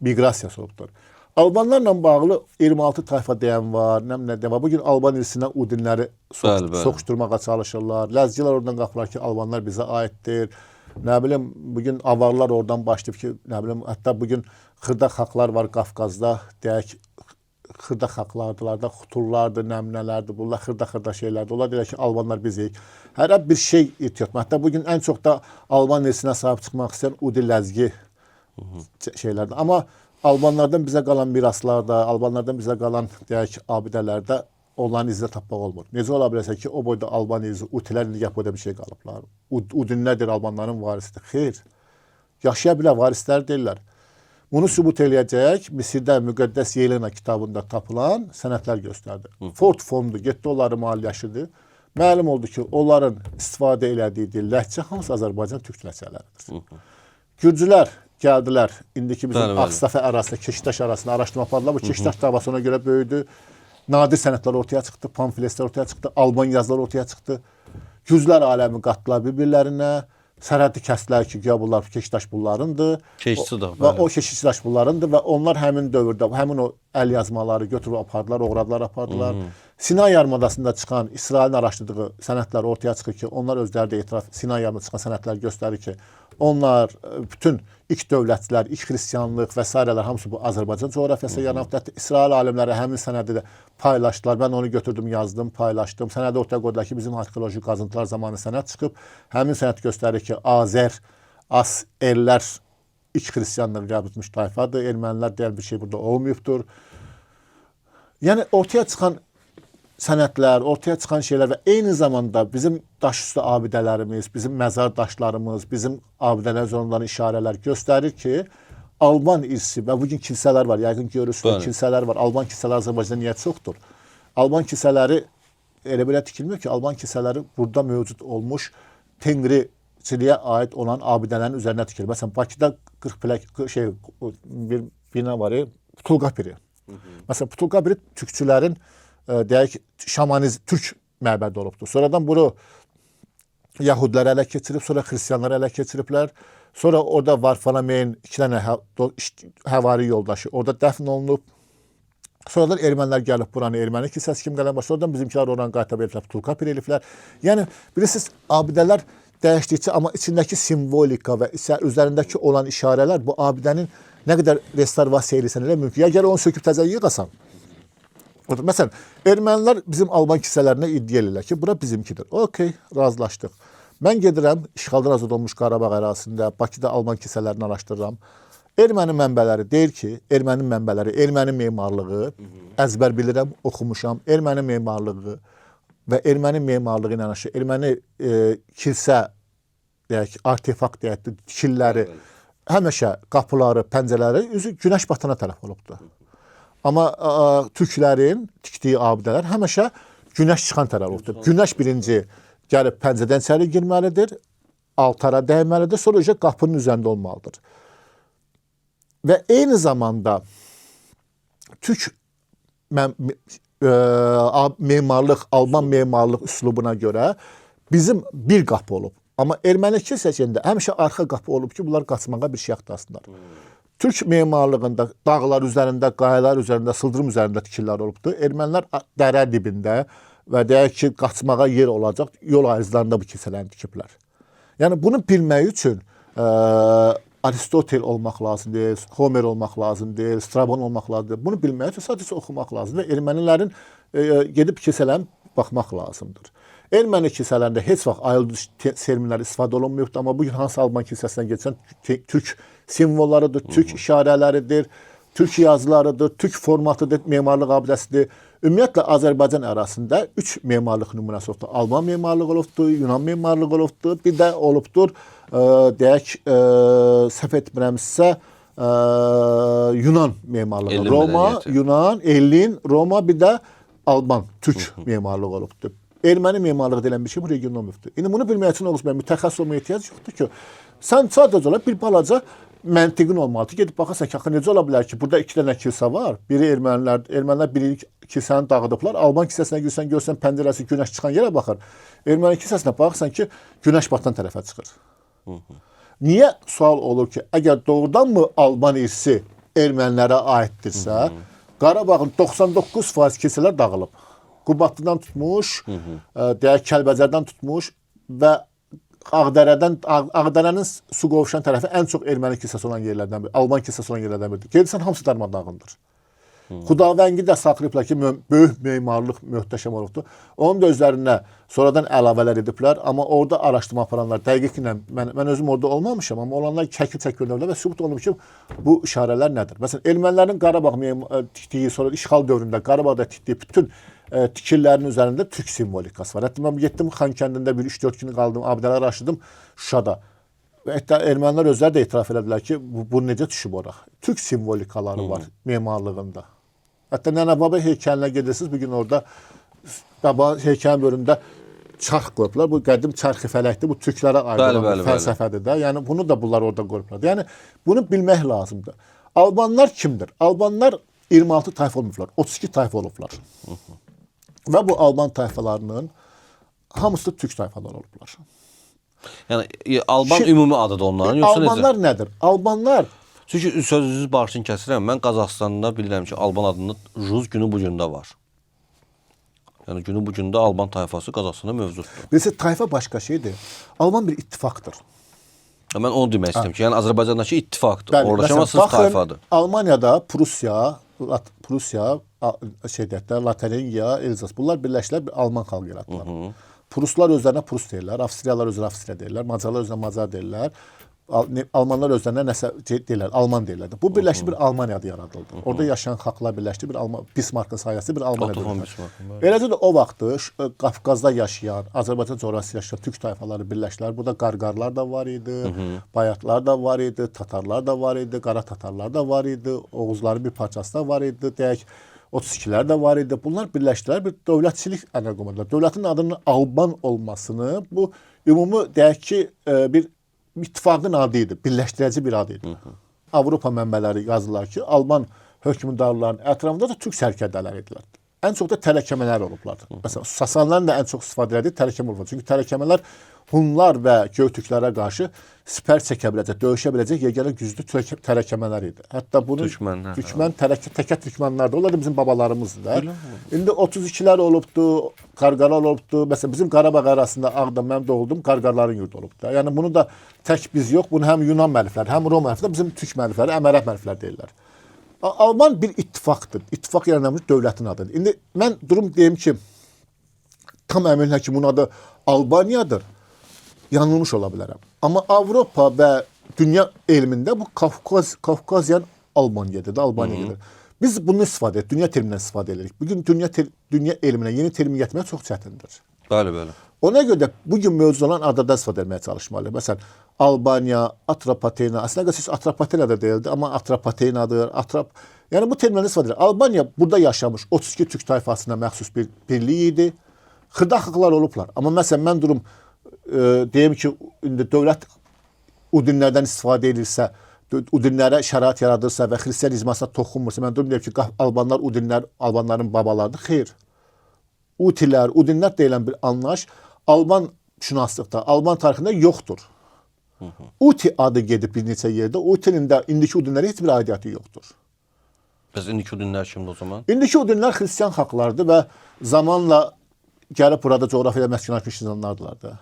miqrasiyası olubdur. Albanlarla bağlı 26 tayfa deyən var, nə deyən var. Bugün Alban irsindən Udinləri soxuşturmağa çalışırlar. Ləzgilər oradan qalxırlar ki, Albanlar bizə aiddir. Nə bilim, bugün avarlar oradan başlayıb ki, nə bilim, hətta bugün xırda xalqlar var Qafqazda, deyək, xırda xalqlardılar da, xutullardır, nəmnələrdir, bunlar xırda şeylərdir. Onlar deyirlər ki, Albanlar bizik. Hər bir şey irtibat. Hətta bugün ən çox da Alban irsinə sahib çıxmaq istəyən Udi ləzgi şeylərdir. Amma Albanlardan bizə qalan miraslarda, Albanlardan bizə qalan deyək abidələrdə onların izini tapmaq olmur. Necə ola bilərsə ki, o boyda Alban izi, Utilər indi boyda bir şey qalıblar. Udinlərdir Albanların varisidir. Xeyr, yaşaya bilər, varislər deyirlər. Bunu sübut eləyəcək Misirdə Müqəddəs Yelena kitabında tapılan sənədlər göstərdi. Ford fondu getdi, onları maliyyələşdirdi. Məlum oldu ki, onların istifadə elədiyi ləhcə hamısı Azərbaycan türk ləhcələridir. Gürcülər gəldilər, indiki bizim Ağstafa ərazisində, Keşiktaş arasında araşdırma apardılar. Bu Keşiktaş davası ona görə böyüdü. Nadir sənədlər ortaya çıxdı, pamfletlər ortaya çıxdı, Alban yazıları ortaya çıxdı. Gürcülər aləmi qatdılar bir-birlərinə. sərhəddi kəsdilər ki, güya bunlar keşikdaş bunlarındır. Keşikçi də, Və o keşikdaş bunlarındır və onlar həmin dövrdə həmin o əl yazmaları götürüb apardılar, oğradılar, apardılar. Sinay yarımadasında çıxan İsrailin araşdırdığı sənədlər ortaya çıxır ki, onlar özləri də etiraf, Sinay yarımadasında çıxan sənədlər göstərir ki, onlar bütün ilk dövlətçilər, ilk xristianlıq və s. hamısı bu Azərbaycan coğrafiyasına yaranıb. Hətta İsrail alimləri həmin sənədi də paylaşdılar. Mən onu götürdüm, yazdım, paylaşdım. Sənədi ortaya qoydular ki, bizim arxeoloji qazıntılar zamanı sənəd çıxıb. Həmin sənəd göstərir ki, erlər ilk xristianlığı qəbul etmiş tayfadır. Ermənilər deyil bir şey burada olmayıbdır. Yəni ortaya çıxan sənədlər, ortaya çıxan şeylər və eyni zamanda bizim daşüstü abidələrimiz, bizim məzar daşlarımız, bizim abidələr üzərindən işarələr göstərir ki, Alban irsi və bugün kilsələr var, yəqin görürsünüz, kilsələr var. Alban kilsələri Azərbaycanda niyə çoxdur? Alban kilsələri elə belə tikilmir ki, Alban kilsələri burada mövcud olmuş Tengriciliyə aid olan abidələrin üzərinə tikilir. Məsələn, Bakıda 40 plak bir bina var, Putulqa piri. Məsələn, Putulqa piri türkçülərin deyək şamanizm, türk məbədi olubdur. Sonradan bunu Yahudilər ələ keçirib, sonra xristianlar ələ keçiriblər. Sonra orada Varfolameyin 2 dənə həvari yoldaşı orada dəfn olunub. Sonradan ermənilər gəlib buranı erməni kilsəsi kimi qələmə. Sonradan bizimkilər oranı qaytarıb eliflər, Putulqa pir eliflər. Yəni bilirsiniz, abidələr dəyişdikcə amma içindəki simvolika və üzərindəki olan işarələr bu abidənin nə qədər restorasiya edilsən elə mümkün. Ya gəl onu söküb təzə yığasan. Məsələn, ermənilər bizim Alban kilsələrinə iddia edirlər ki, bura bizimkidir. Okey, razılaşdıq. Mən gedirəm, işğaldan azad olmuş Qarabağ ərazisində, Bakıda Alban kilsələrini araşdırıram. Erməni mənbələri deyir ki, erməni memarlığı, əzbər bilirəm, oxumuşam, erməni memarlığı və erməni memarlığı ilə aşı, erməni kilsə, deyək, artefakt deyək, tikilləri, həmişə qapıları, pəncələri üzü günəş batana tərəf olubdur. Amma türklərin tikdiyi abidələr həmişə günəş çıxan tərəf olubdur. Günəş birinci gəlib pəncədən içəri girməlidir, altara dəyməlidir, sonra qapının üzərində olmalıdır. Və eyni zamanda türk memarlıq, Alman memarlıq üslubuna görə bizim bir qapı olub. Amma erməni kilsəsində həmişə arxa qapı olub ki, bunlar qaçmağa bir şey axtarsınlar. Türk memarlığında dağlar üzərində, qayalar üzərində, sıldırım üzərində tikillər olubdur. Ermənilər dərə dibində və deyək ki, qaçmağa yer olacaq, yol ayrıclarında bu kilsələrini tikiblər. Yəni, bunu bilmək üçün Aristotel olmaq lazım deyil, Homer olmaq lazım deyil, Strabon olmaq lazım deyil. Bunu bilmək üçün sadəcə oxumaq lazımdır və ermənilərin gedib kilsələrini baxmaq lazımdır. Erməni kilsələrində heç vaxt ayrıldış terminlər istifadə olunmuyordur, amma bugün hansı Alman kilsəsinə geçən türk simvollarıdır, türk işarələridir, türk yazılarıdır, türk formatıdır, memarlıq abidəsidir. Ümumiyyətlə, Azərbaycan ərazisində 3 memarlıq nümunəsi olubdur. Alman memarlığı olubdur, Yunan memarlığı olubdur, bir də olubdur, deyək, səhv etmirəmsə, Yunan memarlığı. Roma, Yunan, Ellin, Roma, bir də Alman, türk memarlığı olubdur. Erməni memarlığı deyilən bir şey bu regionda olmuşdur. İndi bunu bilmək üçün mütəxəssis olmaya ehtiyac yoxdur ki, sən sadəcə olaraq bir balaca məntiqin olmalıdır. Gedib baxasan ki, necə ola bilər ki, burada 2 dənə kilsə var. Biri ermənilər biri kilsəni dağıdıblar. Alban kilsəsinə girsən, görsən pəncərəsi günəş çıxan yerə baxır. Erməni kilsəsinə baxırsan ki, günəş batan tərəfə çıxır. Niyə sual olur ki, əgər doğrudanmı Alban irsi ermənilərə aiddirsə, Qarabağın 99% kilsələr dağılıb. Qubadlıdan tutmuş, deyək Kəlbəcərdən tutmuş və Ağdərənin su qovuşan tərəfi ən çox erməni kilsəsi olan yerlərdən biri, Alman kilsəsi olan yerlərdən biridir. Gedirsən, hamısı darmadağındır. Xudavəngi də saxlayıblar ki, böyük memarlıq möhtəşəm olubdur. Onun da özlərinə sonradan əlavələr ediblər, amma orada araşdırma aparanlar, dəqiqliklə, mən özüm orada olmamışam, amma olanlar çəkil və sübut olunub ki, bu işarələr nədir? Məsələn, ermənilərin Qarabağ tikdiyi, sonra işğal dövründə Qarabağda tikdiyi bütün tikillərin üzərində türk simvolikası var. Hətta mən getdim Xan kəndində bir 3-4 gün qaldım, abidələr araşdırdım Şuşada. Və hətta ermənilər özləri də etiraf elədilər ki, bu necə düşüb oraq? Türk simvolikaları var memarlığında. Hətta Nənə Baba heykəlinə gedirsiniz, bugün orada Baba heykəlin bölümündə çarx qoyublar. Bu qədim çarxı fələkdir, bu türklərə aid olan fəlsəfədir də. Yəni bunu da bunlar orada qoyublar. Yəni bunu bilmək lazımdır. Albanlar kimdir? Albanlar 26 tayfa olmuşlar, 32 tayfa olublar. Və bu Alban tayfalarının hamısı türk tayfaları olublar. Yəni Alban Şimdi- ümumi adıdır onların, yoxsa necə? Albanlar nədir? Albanlar Çünki sözünüzü başını kəsirəm. Mən Qazaxıstanda bilirəm ki, Alban adında Rus günü bu gündə var. Yəni günü bu gündə Alban tayfası Qazaxıstanda mövcuddur. birisi tayfa başqa şeydir. Alman bir ittifaqdır. Mən onu demək istəyirəm ki, yəni Azərbaycandakı ittifaqdır. Bəli, Oradakı məsələn, amma sırf baxın, tayfadır. Almaniyada Prusiya, şeydətdə Lotaringiya, Elzas bunlar birləşdilər, bir Alman xalq yaratdılar. Pruslar özlərinə Prus deyirlər, Avstriyalılar özlərinə Avstriya deyirlər, Macarlar özlərinə Macar deyirlər. Almanlar özlərinə nəsə deyirlər, Alman deyirlər. Bu birləşdi bir Almaniyada yaradıldı. Orada yaşayan xalqlar birləşdi bir Bismarckın sayəsi bir Almaniyada. Otto von yaradıldı. Bismarck. Eləcə də o vaxtı Qafqazda yaşayan, Azərbaycan coğrafiyasında yaşayan türk tayfaları birləşdilər. Burada Qarqarlar da var idi, Bayatlar da var idi, Tatarlar da var idi, Qara Tatarlar da var idi, Oğuzların bir parçası da var idi, deyək 32-lər də var idi. Bunlar birləşdilər, bir dövlətçilik ənə qoymadılar. Dövlətin adının Alban olmasını bu ümumi deyək ki bir ittifaqın adı idi, birləşdirici bir adı idi. Avropa mənbələri yazırlar ki, Alman hökmdarlarının ətrafında da türk sərkərdələri idilər. Ən çox da tərəkəmələr olublar. Məsələn, Sasanların da ən çox istifadə etdiyi tərəkəmə olublar. Çünki tərəkəmələr Hunlar və Göytürklərə qarşı sipər çəkə biləcək, döyüşə biləcək yeganə güclü tərəkəmələr idi. Hətta bunu Türkmən təkə Türkmənlər də onlar da bizim babalarımızdır da. İndi 32-lər olubdu, Qarqarlar olubdu. Məsələn, bizim Qarabağ arasında Ağdam mənim doğuldum, Qarqarların yurdu olubdu. Yəni bunu da tək biz yox, bunu həm Yunan müəllifləri, həm Rom müəllifləri, bizim türk müəllifləri, Əmərət müəllifləri deyirlər. Alman bir ittifaqdır. İttifaq yaranmış dövlətin adıdır. İndi mən durum deyim ki, tam əminəm ki, bunun adı Albaniyadır. Yanılmış ola bilərəm. Amma Avropa və dünya elmində bu Kafkazyan Albaniyadır da, Albaniyadır. Biz bunu istifadə edirik, dünya terimindən istifadə edirik. Bugün dünya elminə yeni termin gətirmək çox çətindir. Bəli, bəli. Ona görə də bugün mövcud olan adlardan istifadə etməyə çalışmalıyıq. Məsələn, Albaniya, Atropatena, əslində siz Atropatena da deyildi, amma Atropatenadır, yəni bu terminləri istifadə edir. Albaniya burada yaşamış 32 türk tayfasına məxsus bir birlik idi. Xırda xalqlar olublar. Amma məsələn, mən durum deyim ki, indi dövlət o dinlərdən istifadə edirsə, o dinlərə şərait yaradırsa və xristian icmasına toxunmursa, mən durum deyim ki, Albanlar o dinlər, Albanların babalarıdır. Xeyr. Utilər, o dinlər deyilən bir anlayış Alban şünaslıqda, Alban tarixində yoxdur. Uti adı gedib bir neçə yerdə, Utinin də indiki o dinlərə heç bir aidiyyatı yoxdur. Bəs indiki o dinlər kimdir o zaman? İndiki o dinlər xristian xalqlardır və zamanla gəlib burada coğrafiyada məskunlaşmış insanlardılar da.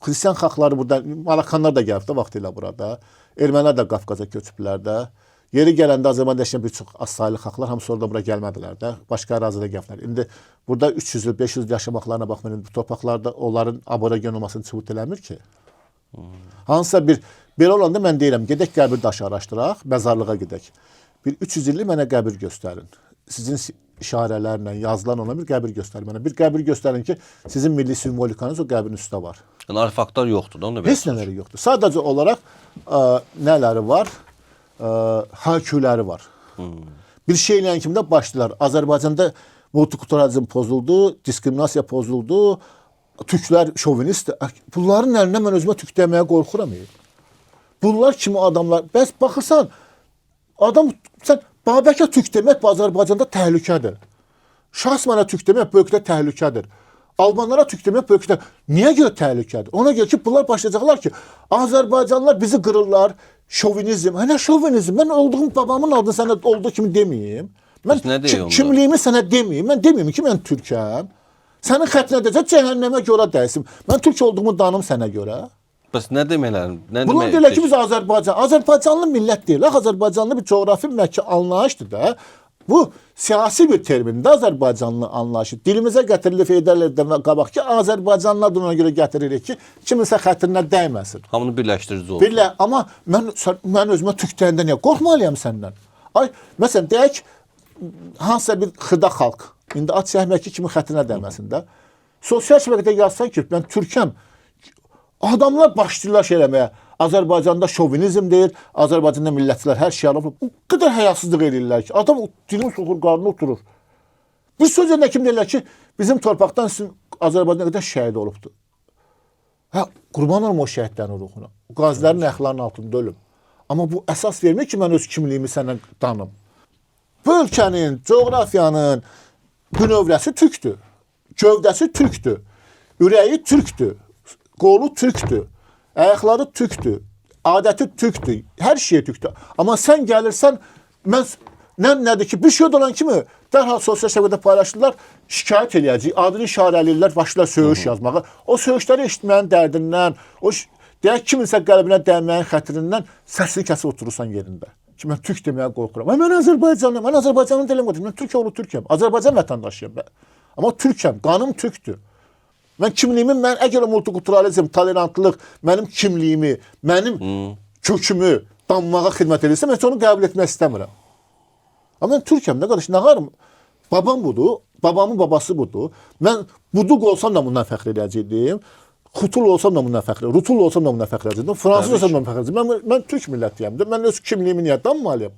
Xristian xalqları burada, Malakanlar da gəlib də vaxtilə burada. Ermənilər də Qafqaza köçüblər də. Yeri gələndə Azərbaycanda yaşayan bir çox az-saylı xalqlar hamısı orada bura gəlmədilər də. Başqa ərazidə gəliblər. İndi burada 300 il, 500 il yaşamaqlarına baxmayın, bu torpaqlarda onların aborigen olmasını sübut eləmir ki. Hansısa bir belə olanda mən deyirəm, gedək qəbir daşı araşdıraq, məzarlığa gedək. Bir 300 illik mənə qəbir göstərin. Sizin işarələrlə yazılan ona bir qəbir göstərin mənə. Bir qəbir göstərin ki, sizin milli simbolikanız o qəbrin üstə var. Yəni artefaktlar yoxdur da, onu da Heç nələri yoxdur. Sadəcə olaraq nələri var? Haküləri var. Bir şeylə kimdə başlayırlar. Azərbaycanda multikulturalizm pozuldu, diskriminasiya pozuldu, türklər şovinistdir. Bunların əlinə mən özümə türk deməyə qorxuram. Bunlar kimi adamlar, bəs baxırsan, adam, sən Babəkə türk demək bu Azərbaycanda təhlükədir. Şahsmana türk demək bu ölkədə təhlükədir. Albanlara türk demək bu ölkədə niyə görə təhlükədir? Ona görə ki, bunlar başlayacaqlar ki, Azərbaycanlılar bizi qırırlar, şovinizm. Nə şovinizm? Mən olduğum babamın adını sənə olduğu kimi deməyim. Mən kimliyimi sənə deməyim. Mən deməyim ki, mən türkəm. Sənin xətrinə deyəcək, cəhənnəmə görə dəysin. Mən türk olduğumu danım sənə görə. Bəs nə deməklər? Bunlar deyirlər ki, biz Azərbaycanlı millət deyil. Azərbaycanlı bir coğrafi məkki anlayışdır da. Bu siyasi bir termindir, Azərbaycanlı anlayışı. Dilimizə gətirilib edərlərdən qabaq ki, Azərbaycanlı adına görə gətiririk ki, kiminsə xətrinə dəyməsin. Hamını birləşdirici olsun. Amma mən özümə türk deyəndə niyə qorxmalıyam səndən? Ay, məsələn, deyək, hansısa bir xırda xalq, indi at səhməki kimi xətrinə dəyməsin də. Sosial şəbəkədə yazsan ki, mən türkəm, adamlar başlayırlar şey eləməyə. Azərbaycanda şovinizm deyir, Azərbaycanda millətçilər hər şey alıb. O qədər həyasızlıq edirlər ki, adam dilin soxur, qarnı oturur. Bir sözlə kim deyirlər ki, bizim torpaqdan sizin Azərbaycanda qədər şəhid olubdur. Hə, qurban olma o şəhidlərin ruhuna. O qazilərin ayaqlarının altında ölüm. Amma bu əsas vermir ki, mən öz kimliyimi səndən danım. Bu ölkənin, coğrafiyanın bünövrəsi türkdür. Gövdəsi türkdür. Ürəyi türkdür. qolu türkdür, ayaqları türkdür, adəti türkdür, hər şey türkdür. Amma sən gəlirsən, mən nədir ki, bir şey olan kimi dərhal sosial şəbəkədə paylaşırlar, şikayət eləyəcək, adını işarələyirlər, başlar söyüş yazmağa. O söyüşləri eşitməyin dərdindən, o deyək kiminsə qəlbinə dəyməyin xətirindən səsini kəsib oturursan yerində. Ki, mən türk deməyə qorxuram. Mən Azərbaycanlıyam, mən Azərbaycanın dilini qoyuram, mən türk oğlu türkəm, Azərbaycan vətəndaşıyam mən. Amma türkəm, qanım türkdür. Mən kimliyimi, mən əgər o multikulturalizm, tolerantlıq, mənim kimliyimi, mənim kökümü danmağa xidmət edirsə, mən onu qəbul etmək istəmirəm. Amma mən türkəm də, qardaş, nə qarım? Babam budur, babamın babası budur. Mən Budug olsam da bundan fəxr edəcəydim. Xutul olsam da bundan fəxr edəcəydim. Rutul olsam da bundan fəxr edəcəydim. Fransız olsam da bundan fəxr edəcəydim. Mən türk millətiyəm də. Mən öz kimliyimi niyə danmalıyam?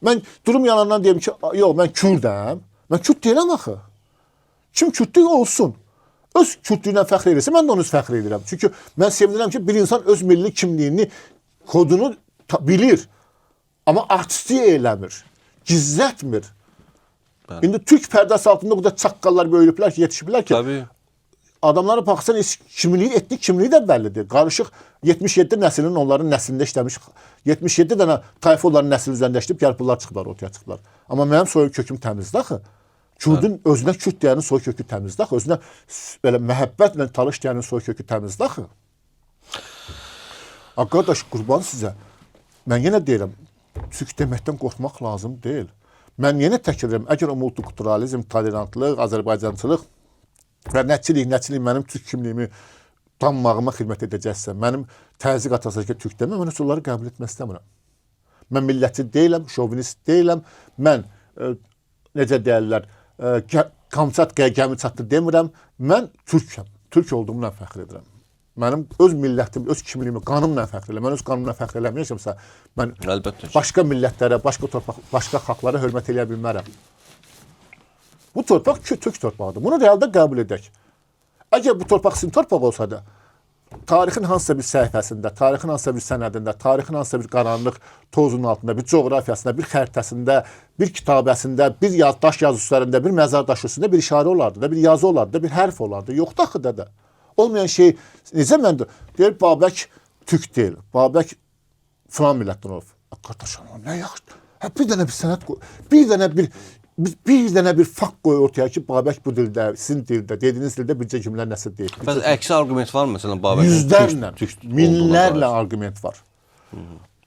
Mən durum yalandan deyim ki, yox, mən kürdəm. Mən kürd deyiləm axı. Kim kürdlük olsun. Öz kürdlüyünə fəxr edirsə, mən də onu öz fəxr edirəm. Çünki mən sevinirəm ki, bir insan öz milli kimliyini, kodunu bilir. Amma artistlik eləmir. Gizlətmir. İndi türk pərdəsi altında bu da çaqqallar böyüyüblər ki, yetişiblər ki, Tabii. adamlara baxsan kimliyi, etnik kimliyi də bəllidir. Qarışıq 77 nəslinin onların nəslində işləmiş, 77 dənə tayfa onların nəsli üzərində işləyib, gəlib bunlar çıxıblar, ortaya çıxıblar. Amma mənim soy köküm təmizdir axı. Kürdün özünə kürd deyənin soy kökü təmizdir axı. Özünə belə məhəbbətlə talış deyənin soy kökü təmizdir axı. Qardaş, qurban sizə. Mən yenə deyirəm, türk deməkdən qorxmaq lazım deyil. Mən yenə təkrar edirəm, əgər o multikulturalizm, tolerantlıq, Azərbaycançılıq və nəçilik mənim türk kimliyimi danmağıma xidmət edəcəksə, mənim təzyiq atacaq ki, türk demə, mən heç onları qəbul etmək istəmirəm. Mən millətçi deyiləm, şovinist deyiləm, mən necə deyərlər, Kamçatkaya gəmi çatdı demirəm, mən türkəm, türk olduğumla fəxr edirəm. Mənim öz millətim, öz kimliyimi, qanımla fəxr edirəm. Mən öz qanımla fəxr eləməyəcəmsə, mən Əlbəttə ki. başqa millətlərə, başqa torpaq, başqa xalqlara hörmət eləyə bilmərəm. Bu torpaq türk torpağıdır. Bunu realda qəbul edək. Əgər bu torpaq sizin torpaq olsa da, tarixin hansısa bir səhifəsində, tarixin hansısa bir sənədində, tarixin hansısa bir qaranlıq tozunun altında, bir coğrafiyasında, bir xəritəsində, bir kitabəsində, bir daş yazıçlarında, bir məzar daşı üstündə bir işarə olardı da, bir yazı olardı da, bir hərf olardı. Yoxdur axı da. Olmayan şey, necə mən deyir, Babək türk deyil, Babək filan millətdən olub. Qardaşım, nə yaxşı. Bir dənə bir sənət qoy, bir dənə bir fakt qoy ortaya ki, Babək bu dildə, sizin dildə, dediyiniz dildə bircə cümlə nəsə deyil. Bəs əksi arqument var mı? Məsələn, Babəkin Yüzlərlə, türk minlərlə arqument var.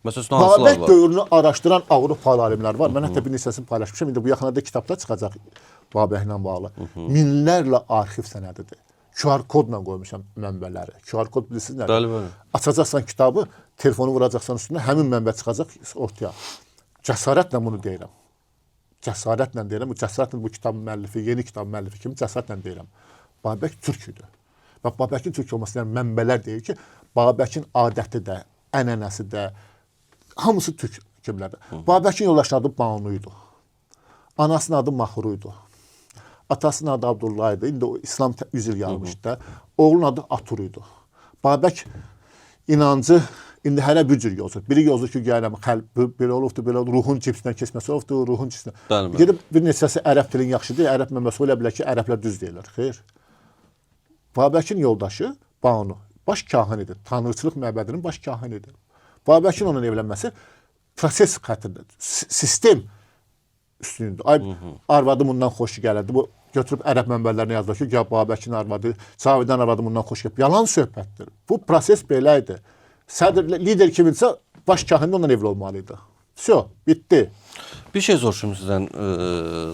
Məsələn, hansılar Babək var? dövrünü araşdıran Avropalı alimlər var. Mən hətta bir neçəsini paylaşmışam. İndi bu yaxınlarda kitabda çıxacaq Babəklə bağlı. Minlərlə arxiv sənədidir. QR kodla qoymuşam mənbələri. QR kod bilirsiniz nədir? Bəli, bəli. Açacaqsan kitabı, telefonu vuracaqsan üstünə, həmin mənbə çıxacaq ortaya. Cəsarətlə bunu deyirəm. Cəsarətlə deyirəm. Cəsarətlə bu kitab müəllifi, yeni kitab müəllifi kimi cəsarətlə deyirəm. Babək türk idi. Və Babəkin türk olması yəni mənbələr deyir ki, Babəkin adəti də, ənənəsi də, hamısı türk kimlərdir. Babəkin yoldaşının adı Banu idi. Anasının adı Mahru idi. Atasının adı Abdullah idi. İndi o İslam 100 il yarmışdı da. Oğlunun adı Atur idi. Babək inancı indi hələ bir cür yozur. Biri yozur ki, gələm, belə olubdur, belə olubdur, ruhun cipsindən keçməsi olubdur, ruhun cipsindən. Bəli. Gedib bir neçəsi ərəb dilin yaxşıdır, ərəb mənbəsi ola bilər ki, ərəblər düz deyirlər. Xeyr. Babəkin yoldaşı Banu, baş kahin idi. Tanrıçılıq məbədinin baş kahin idi. Babəkin onun evlənməsi proses xəttində, sistem üstünlüdür. Ay, arvadı bundan xoş gəlirdi. Bu götürüb ərəb mənbələrinə yazılır ki, ya Babəkin arvadı, Cavidan arvadı bundan xoş gəlib. Yalan söhbətdir. Bu proses belə idi. Sədr, lider kiminsə, baş kahin ondan evli olmalıydı. Всё, bitti. Bir şey soruşum sizdən,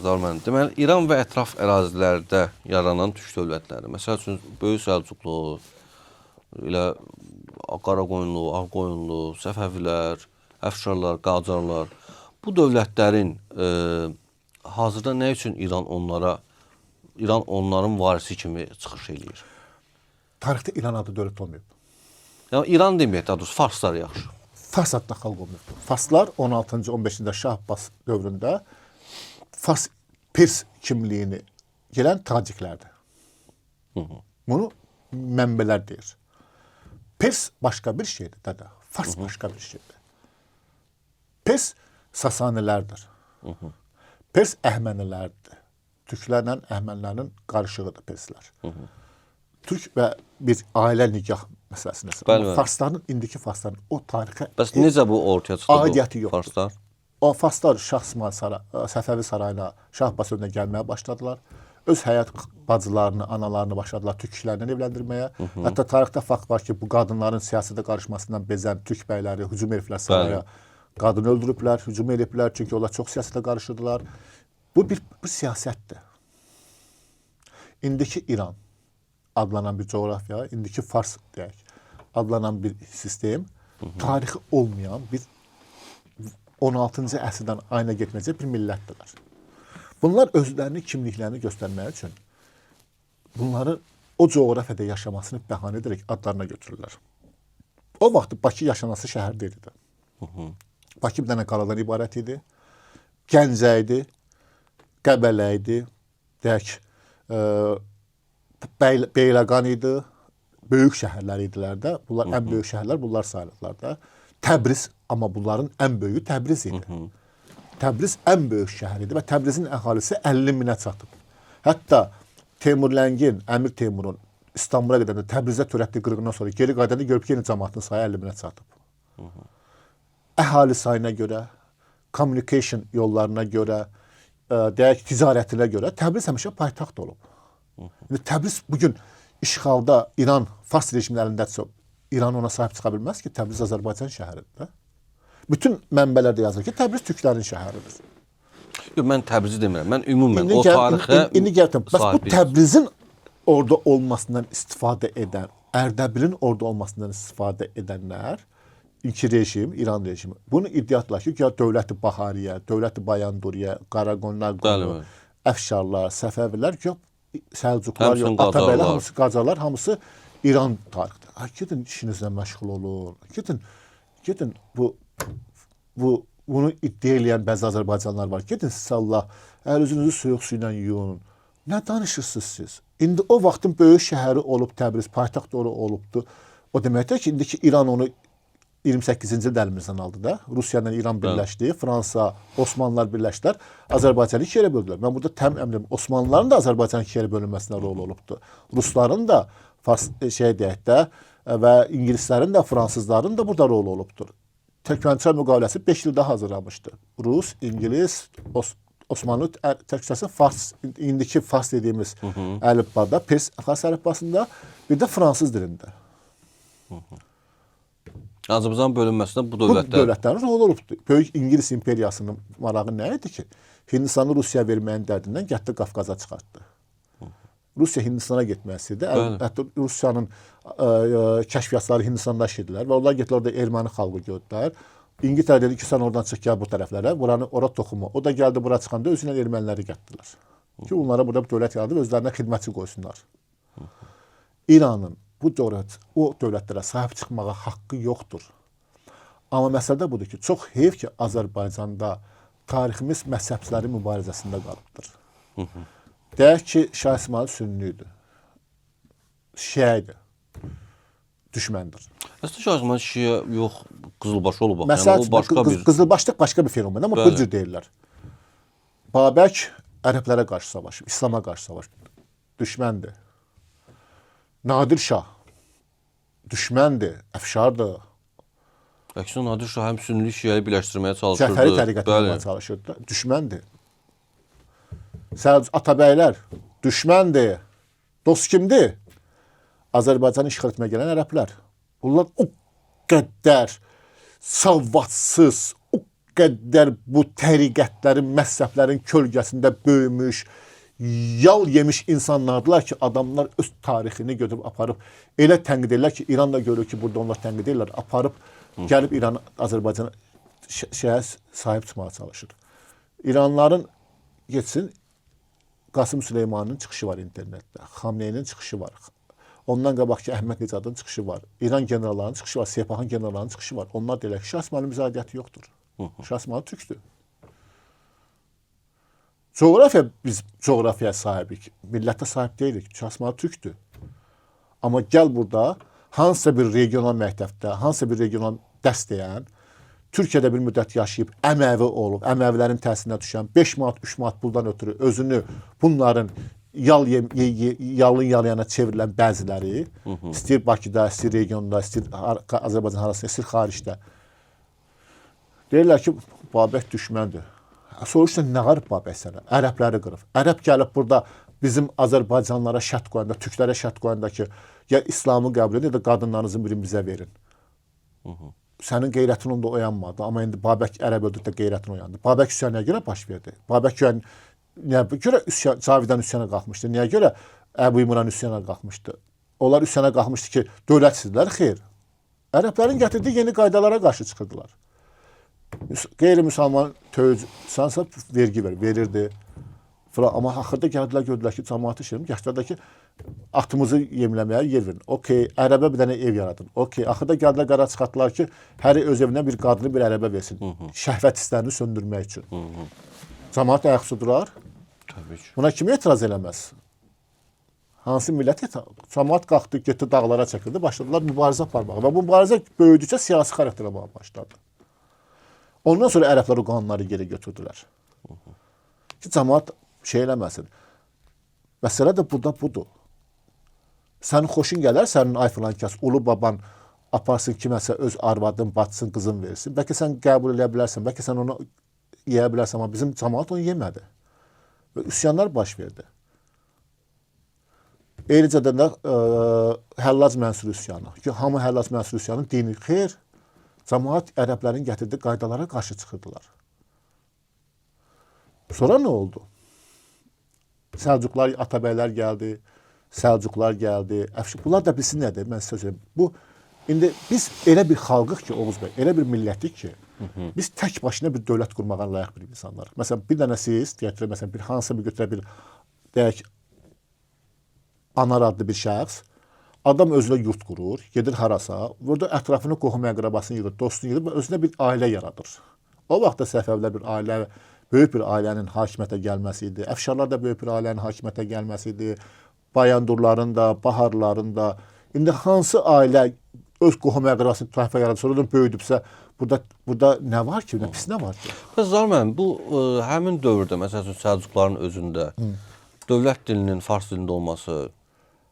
Zarman. Deməli, İran və ətraf ərazilərdə yaranan türk dövlətləri, məsəl üçün, Böyük Səlcuqlu, elə Qaraqoyunlu, Ağqoyunlu, Səfəvilər, Əfşarlar, Qacarlar, bu dövlətlərin hazırda nə üçün İran onların varisi kimi çıxış eləyir? Tarixdə İran adı dövlət olmayıb. Yəni, İran deməyək, daha doğrusu, Farslar yaxşı. Fars adlı xalq olmayıbdır. Farslar 16-cı, 15-ci Şah Abbas dövründə Fars Pers kimliyini gələn taciklərdir. Bunu mənbələr deyir. Pers başqa bir şeydir, dədə. Fars başqa bir şeydir. Pers Sasanilərdir. Pers Əhmənilərdir. Türklərlə Əhmənilərin qarışığıdır Perslər. Türk və bir ailə nikah məsələsinə. Bəli, Amma bəli. farsların, indiki farsların o tarixə Bəs necə bu ortaya çıxdı aidiyyəti bu yoxdur. farslar? O farslar Şah İsmayıl Səfəvi sarayına, Şah Abbas önünə gəlməyə başladılar. Öz həyat bacılarını, analarını başladılar türk kişilərlə evləndirməyə. Hətta tarixdə fakt var ki, bu qadınların siyasətə qarışmasından bezən türk bəyləri hücum ediblər saraya. Qadını öldürüblər, hücum ediblər çünki onlar çox siyasətə qarışırdılar. Bu bir siyasətdir. İndiki İran adlanan bir coğrafya, indiki Fars deyək, adlanan bir sistem, tarixi olmayan bir 16-cı əsrdən ayına getməyəcək bir millətdirlər. Bunlar özlərini, kimliklərini göstərmək üçün bunları o coğrafiyada yaşamasını bəhanə edərək adlarına götürürlər. O vaxt Bakı yaşanası şəhər deyildi. Bakı bir dənə qaladan ibarət idi. Gəncə idi, Qəbələ idi, deyək, Beyləqan idi, böyük şəhərlər idilər də. Bunlar ən böyük şəhərlər, bunlar sayılırlar da. Təbriz, amma bunların ən böyüyü Təbriz idi. Təbriz ən böyük şəhər idi və Təbrizin əhalisi 50 minə çatıb. Hətta Teymurləngin, Əmir Teymurun İstanbula gedəndə Təbrizə törətdiyi qırğından sonra geri qayıdanda görüb ki, yeni cəmaatının sayı 50 minə çatıb. Əhali sayına görə, communication yollarına görə, deyək, ticarətinə görə Təbriz həmişə paytaxt olub. Təbriz bugün işğalda İran, Fars rejimlərindədirsə, İran ona sahib çıxa bilməz ki, Təbriz Azərbaycan şəhəridir. Bütün mənbələrdə yazır ki, Təbriz türklərin şəhəridir. Yox, mən Təbrizi demirəm. Mən ümumən o tarixə indi gəldim. Bəs bu sahib Təbrizin orada olmasından istifadə edən, Ərdəbilin orada olmasından istifadə edənlər, iki rejim, İran rejimi, bunu iddiatlar ki, ya dövləti Bahariyə, dövləti Bayanduriyə, Qaraqonlar, Əfşarlar, Səfəvilər, yox, Səlcuqlar, yox, Atabəylər, hamısı Qacarlar, hamısı İran tarixidir. Ay, gedin işinizlə məşğul olun. Gedin bunu iddia edən bəzi Azərbaycanlılar var. Gedin siz Allah, əl-üzünüzü soyuq su ilə yuyun. Nə danışırsınız siz? İndi o vaxtın böyük şəhəri olub Təbriz, paytaxt olubdu. O deməkdir ki, indiki İran onu 28-ci ildə əlimizdən aldı da. Rusiya ilə İran birləşdi, Fransa, Osmanlılar birləşdilər, Azərbaycanı iki yerə böldülər. Mən burada təm əminəm, Osmanlıların da Azərbaycanın iki yerə bölünməsində rol olubdu. Rusların da, deyək də, və İngilislərin də, Fransızların da burada rol olubdur. Türkmənçay müqaviləsi 5 ildə hazırlanmışdı. Rus, İngilis, Osmanlı Türkçəsi Fars, indiki Fars dediyimiz əlifbada, Fars əlifbasında, bir də fransız dilində. Azərbaycan bölünməsində bu Bu dövlətlərin rolu olubdur. Böyük İngilis imperiyasının marağı nə idi ki? Hindistanı Rusiyaya verməyin dərdindən gətdi Qafqaza çıxartdı. Rusiya Hindistana getmək istəyirdi. Hətta Rusiyanın kəşfiyyatçıları Hindistanda işlədilər və onlar getdilər orada erməni xalqı gördülər. İngiltərə dedi ki, sən oradan çıx gəl bu tərəflərə, ora toxuma. O da gəldi bura çıxanda özündən erməniləri gətirdilər. Ki, onlara burada bir dövlət yaradıb, özlərinə xidmətçi qoysunlar. İranın bu o dövlətlərə sahib çıxmağa haqqı yoxdur. Amma məsələ budur ki, çox heyf ki, Azərbaycanda tariximiz məzhəbçilərin mübarizəsində qalıbdır. Deyək ki, Şah İsmayıl sünni idi. Şiə idi. Düşməndir. Əslində Şah İsmayıl şiə yox, qızılbaşı olub. Məsələn, qızılbaşlıq başqa bir fenomen, amma bu cür deyirlər. Babək ərəblərə qarşı savaşıb, İslama qarşı savaşıb. Düşməndir. Nadir Şah düşməndir, əfşardır. Əksinə Nadir Şah həm sünni şiəyi birləşdirməyə çalışırdı. Cəfəri təriqətini çalışırdı. Düşməndir. Atabəylər düşməndir. Dost kimdir? Azərbaycanı işğal etməyə gələn ərəblər. Bunlar o qədər savvadsız, o qədər bu təriqətlərin, məzhəblərin kölgəsində böyümüş, yal yemiş insanlardılar ki, adamlar öz tarixini götürüb aparıb, elə tənqid edirlər ki, İran da görür ki, burada onlar tənqid edirlər, aparıb, gəlib İran, Azərbaycana sahib çıxmağa çalışır. İranların geçsin, Qasım Süleymanın çıxışı var internetdə, Xamneyinin çıxışı var, ondan qabaqki Əhməd Nicadın çıxışı var, İran generallarının çıxışı var, Sepahın generallarının çıxışı var. Onlar deyirlər ki, Şah İsmayılın müzadiyyəti yoxdur. Şah İsmayıl türkdür. Biz coğrafiyaya sahibik, millətə sahib deyilik. Şah İsmayıl türkdür. Amma gəl burada hansısa bir regional məktəbdə, hansısa bir regional dərs deyən, Türkiyədə bir müddət yaşayıb, Əməvi olub, Əməvilərin təsirinə düşən, 5 manat, 3 manat puldan ötürü özünü bunların yalın yalayana çevrilən bəziləri, istəyir Bakıda, istəyir regionda, istəyir Azərbaycan arasında, istəyir xaricdə. Deyirlər ki, Babək düşməndir. Soruşsan, nə qarıb Babək sənə? Ərəbləri qırıb. Ərəb gəlib burada bizim Azərbaycanlara şərt qoyanda, türklərə şərt qoyanda ki, ya İslamı qəbul edin, ya da qadınlarınızın birini bizə verin. Sənin qeyrətin onda oyanmadı. Amma indi Babək ərəb öldükdə qeyrətin oyandı. Babək üsyanı nəyə görə baş verdi? Babək nəyə görə Cavidan üsyana qalxmışdı? Nəyə görə Əbu İmran üsyana qalxmışdı? Onlar üsyana qalxmışdı ki, dövlətsizlər, xeyr. Ərəblərin gətirdiyi yeni qaydalara qarşı çıxırdılar. Qeyri-müsəlman töyücsansa vergi verirdi. Amma axırda gəldilər, gördülər ki, cəmaatı şeyim, gəldilər ki, atımızı yemləməyə yer verin. Okey, ərəbə bir dənə ev yaradın. Okey, axırda gəldilər, qərar çıxartdılar ki, hər öz evindən bir qadını bir ərəbə versin. Şəhvət hisslərini söndürmək üçün. Cəmaat ayaqüstə durar. Buna kim etiraz eləməz? Hansı millət cəmaat qalxdı, getdi dağlara çəkildi, başladılar mübarizə aparmağa. Və bu mübarizə böyüdükcə siyasi xarakter almağa başladı. Ondan sonra ərəblər o qanunları geri götürdülər. Ki, cəmaat şey eləməsin. Məsələ də burada budur. Sənin xoşun gələr, sənin ay filan kəs, ulu baban aparsın kiməsə öz arvadın, batsın, qızın versin. Bəlkə sən qəbul edə bilərsən, bəlkə sən onu yeyə bilərsən, amma bizim cəmaat onu yemədi. Və üsyanlar baş verdi. Eynicə də Həllac Mənsur üsyanı. Ki, hamı Həllac Mənsur üsyanı dini xeyr. Cəmaat ərəblərin gətirdiyi qaydalara qarşı çıxırdılar. Sonra nə oldu? Səlcuqlar, Atabəylər gəldi, Səlcuqlar gəldi. Bunlar da bilsin nədir? Mən sizə söyləyeyim. Bu, indi biz elə bir xalqıq ki, Oğuz bəy, elə bir millətlik ki, biz tək başına bir dövlət qurmağa layiq bir insanlar. Məsələn, bir dənə siz, məsələn, bir hansısa bir götürə bir, deyək, Anar adlı bir şəxs, adam özünə yurt qurur, gedir harasa, burada ətrafını qohum əqrabasını yığır, dostunu yığır və özünə bir ailə yaradır. O vaxtda Səfəvilər bir ailə, böyük bir ailənin hakimiyyətə gəlməsi idi. Əfşarlar da böyük bir ailənin hakimiyyətə gəlməsi idi. Bayandurların da, Baharların da. İndi hansı ailə öz qohum əqrabasını tayfa yaradır, sonra da böyüdübsə, burada nə var ki, nə pis nə var ki? Zalmən, bu həmin dövrdə, məsələn, Səlcuqların özündə dövlət dilinin fars dilində olması,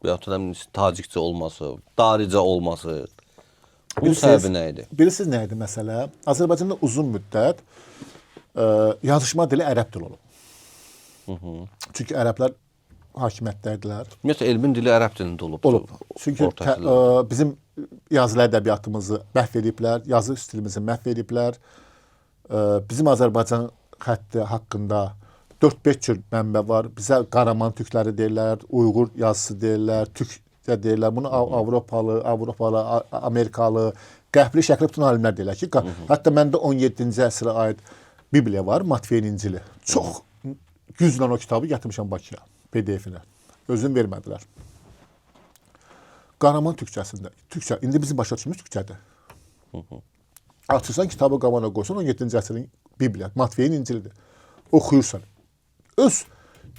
yaxud da tacikcə olması, daricə olması, bunun səbəbi nə idi? Bilirsiniz nə idi məsələ? Azərbaycanda uzun müddət yazışma dili ərəb dili olub. Çünki ərəblər hakimiyyətdəydilər. Ümumiyyətlə, elmin dili ərəb dilində olub. Çünki bizim yazılı ədəbiyyatımızı məhv ediblər, yazı stilimizi məhv ediblər. Bizim Azərbaycan xətti haqqında 4-5 cür mənbə var. Bizə Qaraman türkləri deyirlər, Uyğur yazısı deyirlər, türk deyirlər. Bunu Avropalı, Amerikalı, qərbli şəkli bütün alimlər deyirlər ki, hətta məndə 17-ci əsrə aid Bibliya var, Matfeyin İncili. Çox güclə o kitabı gətirmişəm Bakıya, PDF-inə. Özünü vermədilər. Qaraman türkçəsində, türkçə, indi bizim başa düşdüyümüz türkçədir. Açırsan kitabı qabağına qoysan, 17-ci əsrin Bibliya, Matfeyin İncilidir. Oxuyursan. Öz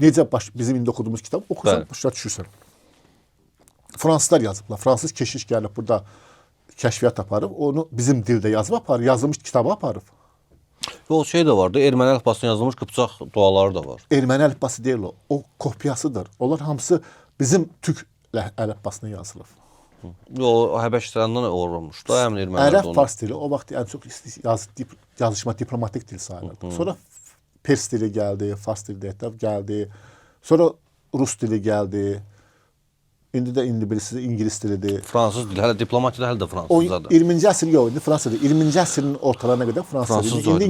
necə bizim indi oxuduğumuz kitabı oxursan, başa düşürsən. Fransızlar yazıblar. Fransız keşiş gəlib burada kəşfiyyat aparıb, onu bizim dildə yazıb aparıb, yazılmış kitabı aparıb. Və o şey də vardı, erməni əlifbasına yazılmış qıpçaq duaları da var. Erməni əlifbası deyil o, o kopyasıdır. Onlar hamısı bizim türk əlifbasına yazılıb. O Həbəşistandan olmuş da, həmin ermənilər Ərəb fars dili o vaxt ən çox yazışma diplomatik dil sayılırdı. Sonra Pers dili gəldi, fars dili gəldi. Sonra Rus dili gəldi. İndi də bilirsiniz İngilis dilidir. Fransız dili, hələ diplomatiyada hələ də fransızdadır. 20-ci əsr yox, indi Fransadır. 20-ci əsrin ortalarına qədər fransızdır.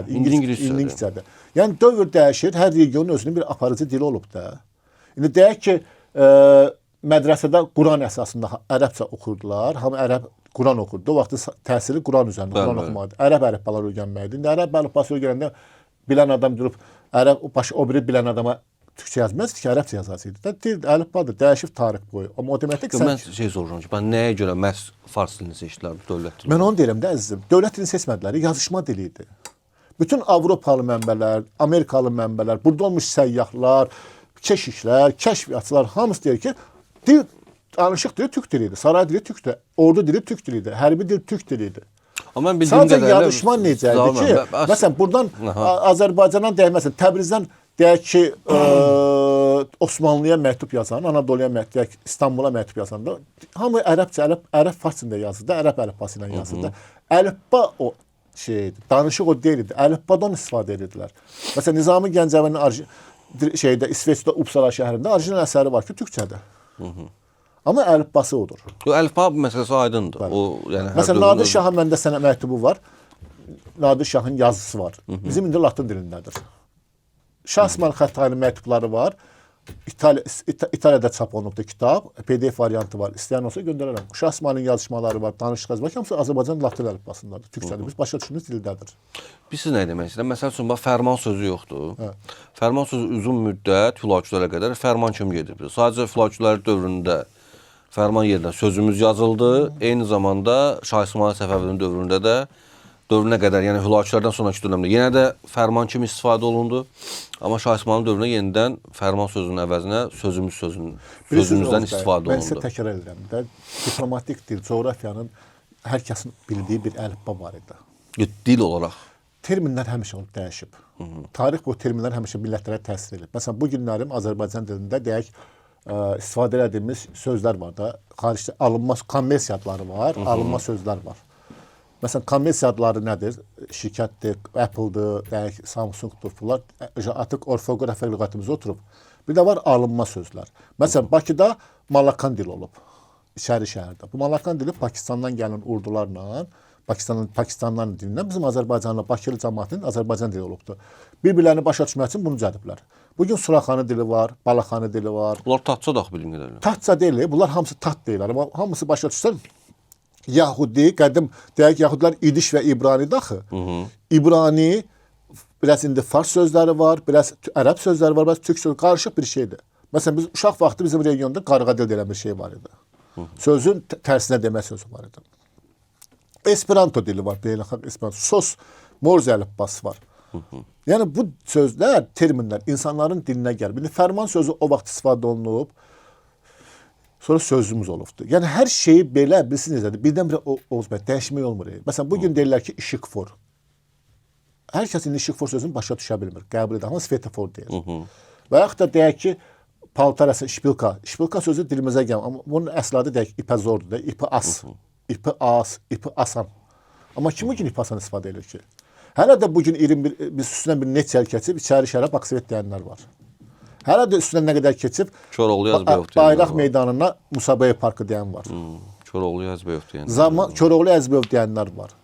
İndi ingiliscədir. Yəni dövr dəyişir, hər regionun özünün bir aparıcı dili olub da. İndi deyək ki, mədrəsədə Quran əsasında ərəbcə oxurdular. Hamı ərəb Quran oxurdu. O vaxtın təsiri Quran üzərində, Quran oxumadı. Ərəb əlifbaları öyrənməkdir. İndi ərəb əlifbası öyrənəndə bilən adam durub o biri bilən adama türkçə yazmazdı ki, ərəbcə yazasıydı. Dil əlifbadır, dəyişib tarix boyu. Amma o deməkdir ki, mən şey soruşuram ki, nəyə görə məhz fars dilini seçdilər dövlət dilini? Mən onu deyirəm də əzizim. Dövlət dilini seçmədilər, yazışma dili idi. Bütün Avropalı mənbələr, Amerikalı mənbələr, burada olmuş səyyahlar, keşişlər, kəşfiyyatçılar hamısı deyir ki, dil danışıq dili türk dili idi, saray dili türk dili, ordu dili türk dili idi, hərbi dil türk dili idi. Sadəcə yazışma necədir ki, məsələn, buradan Azərbaycandan deyək, məsələn, Təbrizdən deyək ki, Osmanlıya məktub yazan, Anadoluya məktub, İstanbula məktub yazanda hamı ərəbcə, ərəb farsında yazırdı, ərəb əlifbası ilə yazırdı. Əlifba o şeydi, danışıq o deyildi. Əlifbadan istifadə edirdilər. Məsələn, Nizami Gəncəvinin İsveçdə Uppsala şəhərində orijinal əsəri var ki, türkçədir. Amma əlifbası odur. O əlifba məsələsi aydındır. O yəni məsələn, Nadir Şahın məndə sənə məktubu var. Nadir Şahın yazısı var. Bizim indi latın dilindədir. Şah İsmail Xəttayinin məktubları var. İtaliyada çap olunubdur kitab. PDF variantı var. İstəyən olsa göndərərəm. Şah İsmailin yazışmaları var, danışıq yazıları var. Hamısı Azərbaycan latın əlifbasındadır. Türkçədir. Biz başa düşdüyümüz dildədir. Biz siz nə demək istəyirəm? Məsəl üçün, bax, fərman sözü yoxdur. Fərman sözü uzun müddət Hülakülərə qədər fərman kimi gedib. Sadəcə Hülakülər dövründə fərman yerinə sözümüz yazıldı. Eyni zamanda Şah İsmail Səfəvinin dövründə də dövrünə qədər, yəni Hülakülərdən sonraki dövrdə yenə də fərman kimi istifadə olundu. Amma Şah İsmailin dövründə yenidən fərman sözünün əvəzinə sözümüzdən istifadə olundu. Mən sizə təkrar edirəm də, diplomatik dil, coğrafiyanın hər kəsin bildiyi bir əlifba var idi. Dil olaraq. Terminlər həmişə dəyişib. Tarix bu terminlər həmişə millətlərə təsir edir. Məsələn, bu günlərim Azərbaycan dilində deyək, istifadə etdiyimiz sözlər var da, xaricdə alınma, kommersiya adları var, alınma sözlər var. Məsələn, kommersiya adları nədir? Şirkətdir, Apple-dır, deyək, Samsung-dur, bunlar artıq orfoqrafiya lüğətimizə oturub. Bir də var alınma sözlər. Məsələn, Bakıda Malakan dili olub, içəri şəhərdə. Bu Malakan dili Pakistandan gələn urdularla, Pakistanlıların dilindən bizim Azərbaycanla Bakılı cəmaatının Azərbaycan dili olubdur. Bir-birlərini başa düşmək üçün bunu düzəliblər. Bugün Suraxanı dili var, Balaxanı dili var. Bunlar tatça da bilin qədərlə. Tatça deyil, bunlar hamısı tat deyirlər. Amma hamısı başa düşsən, Yahudi, qədim, deyək, Yahudilər İdiş və İbrani daxı. İbrani, biraz indi fars sözləri var, biraz ərəb sözləri var, biraz türk sözləri, qarışıq bir şeydir. Məsələn, biz uşaq vaxtı bizim regionda qarğa dil deyilən bir şey var idi. Sözün tərsinə demək sözü var idi. Esperanto dili var, beynəlxalq Esperanto. Sos, Morze əlifbası var. Yəni, bu sözlər, terminlər insanların dilinə gəlir. Bir fərman sözü o vaxt istifadə olunub, sonra sözümüz olubdur. Yəni, hər şeyi belə, bilirsiniz necədir, birdən-birə dəyişmək olmur. Məsələn, bugün deyirlər ki, işıqfor. Hər kəs indi işıqfor sözünü başa düşə bilmir, qəbul edir, amma svetofor deyir. Və yaxud da deyək ki, paltar əsə, şpilka. Şpilka sözü dilimizə gəlmir, amma bunun əsl adı deyək, ipəzordur, ipi as, ipi as, ipi asan. Amma kim bugün ipi asan istifadə edir ki? Hələ də bugün biz üstündən bir net çəl keçib, içəri şərə Baksovet deyənlər var. Hələ də üstündən nə qədər keçib, Bayraq meydanına Musabeyev parkı deyən var. Koroğlu Əzbəyov deyənlər. Koroğlu Əzbəyov deyənlər var.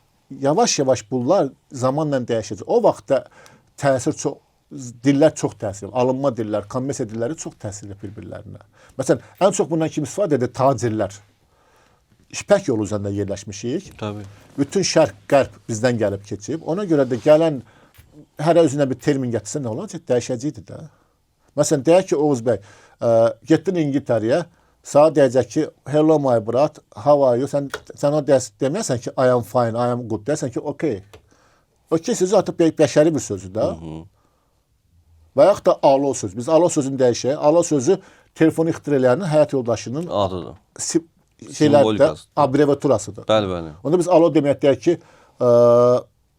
Yavaş-yavaş bunlar zamanla dəyişəcək. O vaxtda təsir çox, dillər çox təsir, alınma dillər, kommersiya dilləri çox təsir edir bir-birlərinə. Məsələn, ən çox bundan kim istifadə edir? Tacirlər. İpək yolu üzərində yerləşmişik. Tabii. Bütün şərq-qərb bizdən gəlib keçib. Ona görə də gələn hər özünə bir termin gətirsə nə olacaq? Dəyişəcəkdir də. Məsələn, deyək ki, Oğuz bəy, getdin İngiltərəyə, sana deyəcək ki, hello my brat, how are you? Sən o deməyəsən ki, I am fine, I am good. Deyəsən ki, okay. Okay sözü artıq bəşəri bir sözü də. Və yaxud da alo sözü. Biz alo sözünü dəyişək. Alo sözü telefonu ixtira eləyənin həyat yoldaşının adıdır. Şeylərdə abreviaturasıdır. Bəli. Onda biz alo demək deyək ki,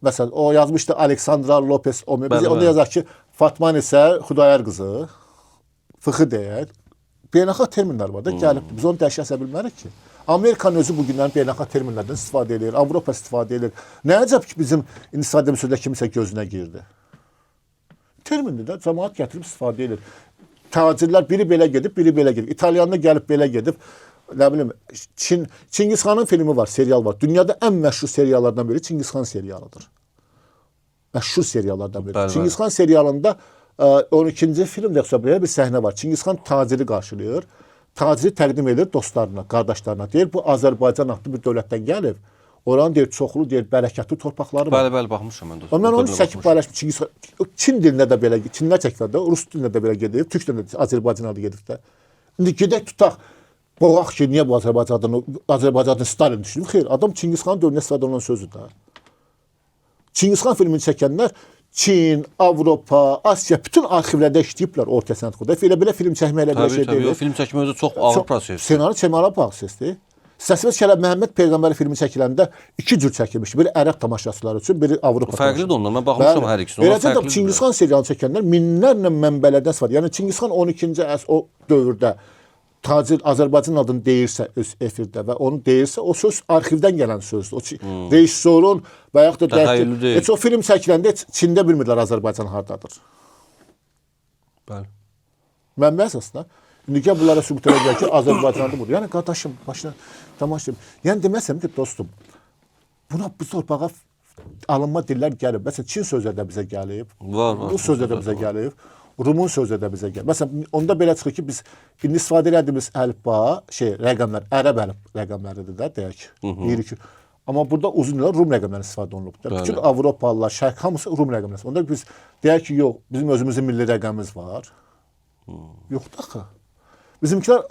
məsələn, o yazmışdı Aleksandra Lopez Omer. Biz onda yazaq ki, Fatman isə Xudayar qızı, fıxı deyək. Beynəlxalq terminlər var da, gəlib. Biz onu dəyişə bilmərik ki. Amerikanın özü bugünlərin beynəlxalq terminlərdən istifadə edir, Avropa istifadə edir. Nə əcəb ki, bizim istifadə edilmiş sözdə kimisə gözünə girdi. Termindir də, cəmaat gətirib istifadə edir. Tacirlər biri belə gedib, biri belə gedib. İtalyanlı gəlib belə gedib. Nə bilim, Çingizxanın filmi var, serial var. Dünyada ən məşhur seriallardan biri Çingizxan serialıdır. Məşhur seriallardan biri. Çingizxan serialında 12-ci filmdə belə bir səhnə var. Çingizxan taciri qarşılayır. Taciri təqdim edir dostlarına, qardaşlarına. Deyir, bu Azərbaycan adlı bir dövlətdən gəlib. Oranın deyir, çoxlu, deyir, bərəkətli torpaqları var. Bəli, baxmışam mən də. Mən onu çəkib paylaşmışam. Çin dilində də belə, Çinlər çəkir də, Rus dilində də belə gedir, Türk dilində də Azərbaycan adı gedir də. İndi gedək tutaq, boğaq ki, niyə bu Azərbaycanın Stalin düşünür? Xeyr, adam Çingizxan dövründə istifadə olunan sözüdür də. Çingizxan filmini çəkənlər Çin, Avropa, Asiya bütün arxivlərdə işləyiblər orta sənət qoda. Elə belə film çəkməklə belə şey deyil. Film çəkmək özü çox ağır prosesdir. Ssenari çəkmək prosesdir. Səsvət Kələb Məhəmməd Peyğəmbər filmi çəkiləndə iki cür çəkilmiş. Biri ərəb tamaşaçıları üçün, biri Avropa Fərqlidir ondan. Mən baxmışam hər ikisini. Eləcə də Çingizxan serialı çəkənlər minlərlə mənbələrdən istifadə. Yəni Çingizxan 12-ci əsr o dövrdə tacir Azərbaycan adını deyirsə öz efirdə və onu deyirsə, o söz arxivdən gələn sözdür. O rejissorun və yaxud da heç o film çəkiləndə heç Çində bilmirlər Azərbaycan hardadır. Bəli. Mənbə əsasında İndi gəl bunlara sübut edəcək ki, Azərbaycanlı budur. Yəni, qardaşım, başına tamaşayım. Yəni, deməsəm ki, dostum, buna bu torpağa alınma dillər gəlib. Məsələn, Çin sözləri də bizə gəlib. Rus sözləri də bizə gəlib. Rumun sözləri də bizə gəlib. Məsələn, onda belə çıxır ki, biz indi istifadə edədiyimiz əlifba, rəqəmlər, ərəb rəqəmləridir də, deyək. Deyirik ki, amma burada uzun illər Rum rəqəmləri istifadə olunub. Bütün Avropalılar, Şərq hamısı Rum rəqəmləri. Onda biz deyək ki, yox, bizim özümüzün milli rəqəmimiz var. Yoxdur axı. Bizimkilər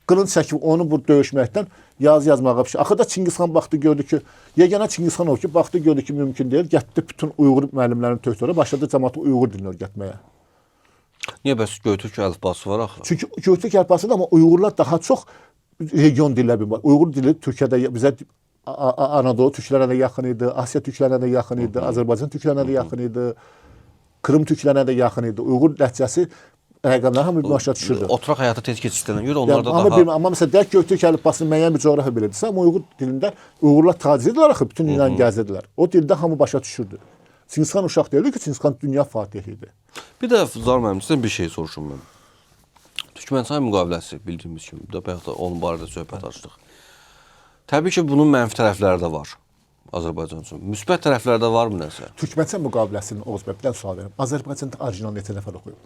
qılınc çəkib onu bu döyüşməkdən yazmağa bir şey. Axırda Çingizxan baxdı gördü ki, yeganə Çingizxan o ki, baxdı gördü ki, mümkün deyil. Getdi bütün Uyğur müəllimlərini tökdü. Başladı cəmaatı Uyğur dilini öyrətməyə. Niyə bəs Göytürk əlifbası var axı? Çünki Göytürk əlifbasıdır, amma Uyğurlar daha çox region dilləri var. Uyğur dili Türkiyədə bizə Anadolu türklərinə də yaxın idi, Asiya türklərinə də yaxın idi, Azərbaycan türklərinə də yaxın idi, Krım türklərinə də yaxın idi. Uyğur ləhcəsi rəqəmlər hamı bir başa düşürdü. Oturaq həyata tez keçişlərdən görə onlarda daha... Amma məsələn, deyək Göytürk əlifbasını müəyyən bir coğrafiya bilirdisə, amma Uyğur dilində Uyğurlar tacirdirlər axı, bütün dünyayı gəzdirdilər. O dildə hamı başa düşürdü. Çingizxan uşaq deyildi ki, Çingizxan dünya fatihi idi. Bir də Zar müəllim, sizdən bir şey soruşum mən. Türkmənistan müqaviləsi bildiyimiz kimi, bir də onun barədə söhbət açdıq. Təbii ki, bunun mənfi tərəfləri də var Azərbaycan üçün. Müsbət tərəfləri də varmı nəsə? Türkmənistan müqaviləsinin Oğuz bəy, bir dənə sual verirəm. Azərbaycanda orijinal neçə nəfər oxuyub?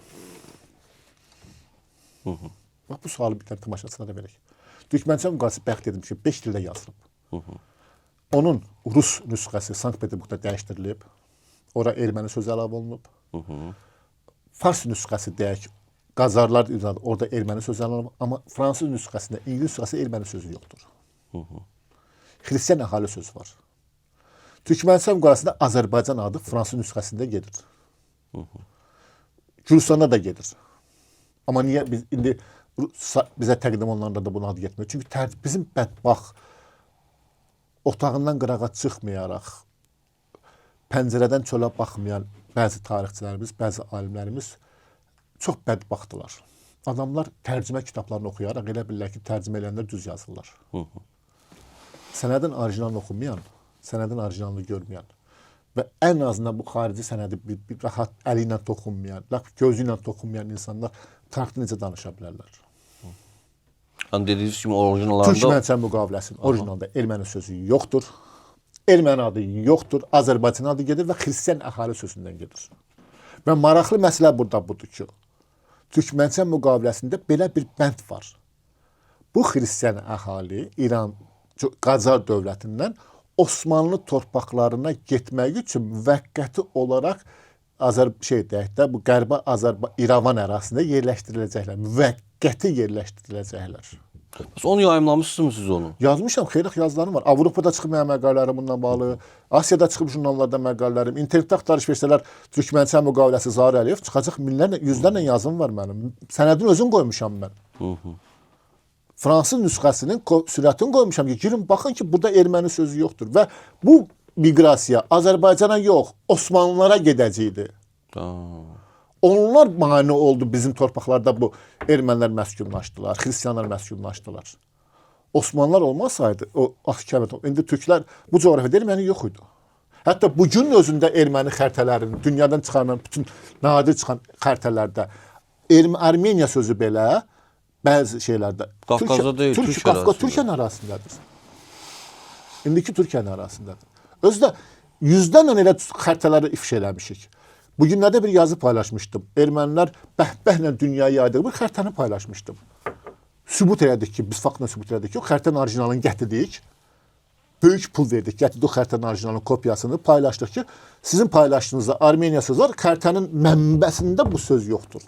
Bax, bu sualı bir dənə tamaşaçına da verək. Türkmənistan müqaviləsi bəxt dedim ki, 5 dildə yazılıb. Onun Rus nüsxəsi Sankt-Peterburqda dəyişdirilib. Ora erməni sözü əlavə olunub. Fars nüsxəsi deyək, Qazarlar orada erməni sözü əlavə olunub. Amma fransız nüsxəsində, İngilis nüsxəsində erməni sözü yoxdur. Xristian əhali sözü var. Türkmənistan müqaviləsində Azərbaycan adı fransız nüsxəsində gedir. Gürcüstanda da gedir. Amma niyə biz indi bizə təqdim olunanda da bunu adı getmir? Çünki bizim bədbaxt otağından qırağa çıxmayaraq, pəncərədən çölə baxmayan bəzi tarixçilərimiz, bəzi alimlərimiz çox bədbaxtdılar. Adamlar tərcümə kitablarını oxuyaraq elə bilirlər ki, tərcümə edənlər düz yazırlar. Sənədin orijinalını oxumayan, sənədin orijinalını görməyən və ən azından bu xarici sənədi bir rahat əli ilə toxunmayan, gözü ilə toxunmayan insanlar tarixdə necə danışa bilərlər? Yəni dediyiniz kimi orijinallarında... Türkmənistan müqaviləsinin orijinalda erməni sözü yoxdur, erməni adı yoxdur, Azərbaycan adı gedir və xristian əhali sözündən gedir. Və maraqlı məsələ burada budur ki, Türkmənistan müqaviləsində belə bir bənd var. Bu xristian əhali İran, Qacar dövlətindən Osmanlı torpaqlarına getmək üçün müvəqqəti olaraq bu Qərbi İrəvan ərazisində yerləşdiriləcəklər. Müvəqqəti yerləşdiriləcəklər. Onu yayımlamışsınız mı siz onu? Yazmışam, xeyrək yazılarım var. Avropada çıxmayan məqalələrim bununla bağlı, Asiyada çıxıb jurnallarda məqalələrim, internetdə axtarış versələr Türkmənistan müqaviləsi Zaur Əliyev çıxacaq minlərlə, yüzlərlə yazım var mənim. Sənədini özüm qoymuşam mən. Fransız nüsxəsinin sürətini qoymuşam ki, girin baxın ki, burada erməni sözü yoxdur və bu miqrasiya Azərbaycana yox, Osmanlılara gedəcəkdi. Onlar mane oldu bizim torpaqlarda bu ermənilər məskunlaşdılar, xristianlar məskunlaşdılar. Osmanlılar olmasaydı, indi türklər bu coğrafiyada erməni yox idi. Hətta bugün özündə erməni xəritələrinin, dünyadan çıxarılan bütün nadir çıxan xəritələrdə Ermeniya sözü belə bəzi şeylərdə. Qafqazda deyil, Türkiyənin arasındadır. İndiki Türkiyənin arasındadır. Özü də yüzlərlə elə xəritələri ifşa eləmişik. Bugünlərdə bir yazı paylaşmışdım. Ermənilər bəhbəhlə dünyaya yaydığı bir xəritəni paylaşmışdım. Sübut elədik ki, biz faktla sübut elədik ki, o xəritənin orijinalını gətirdik. Böyük pul verdik, gətirdik o xəritənin orijinalının kopyasını, paylaşdıq ki, sizin paylaşdığınızda Armeniya sözü var, xəritənin mənbəsində bu söz yoxdur.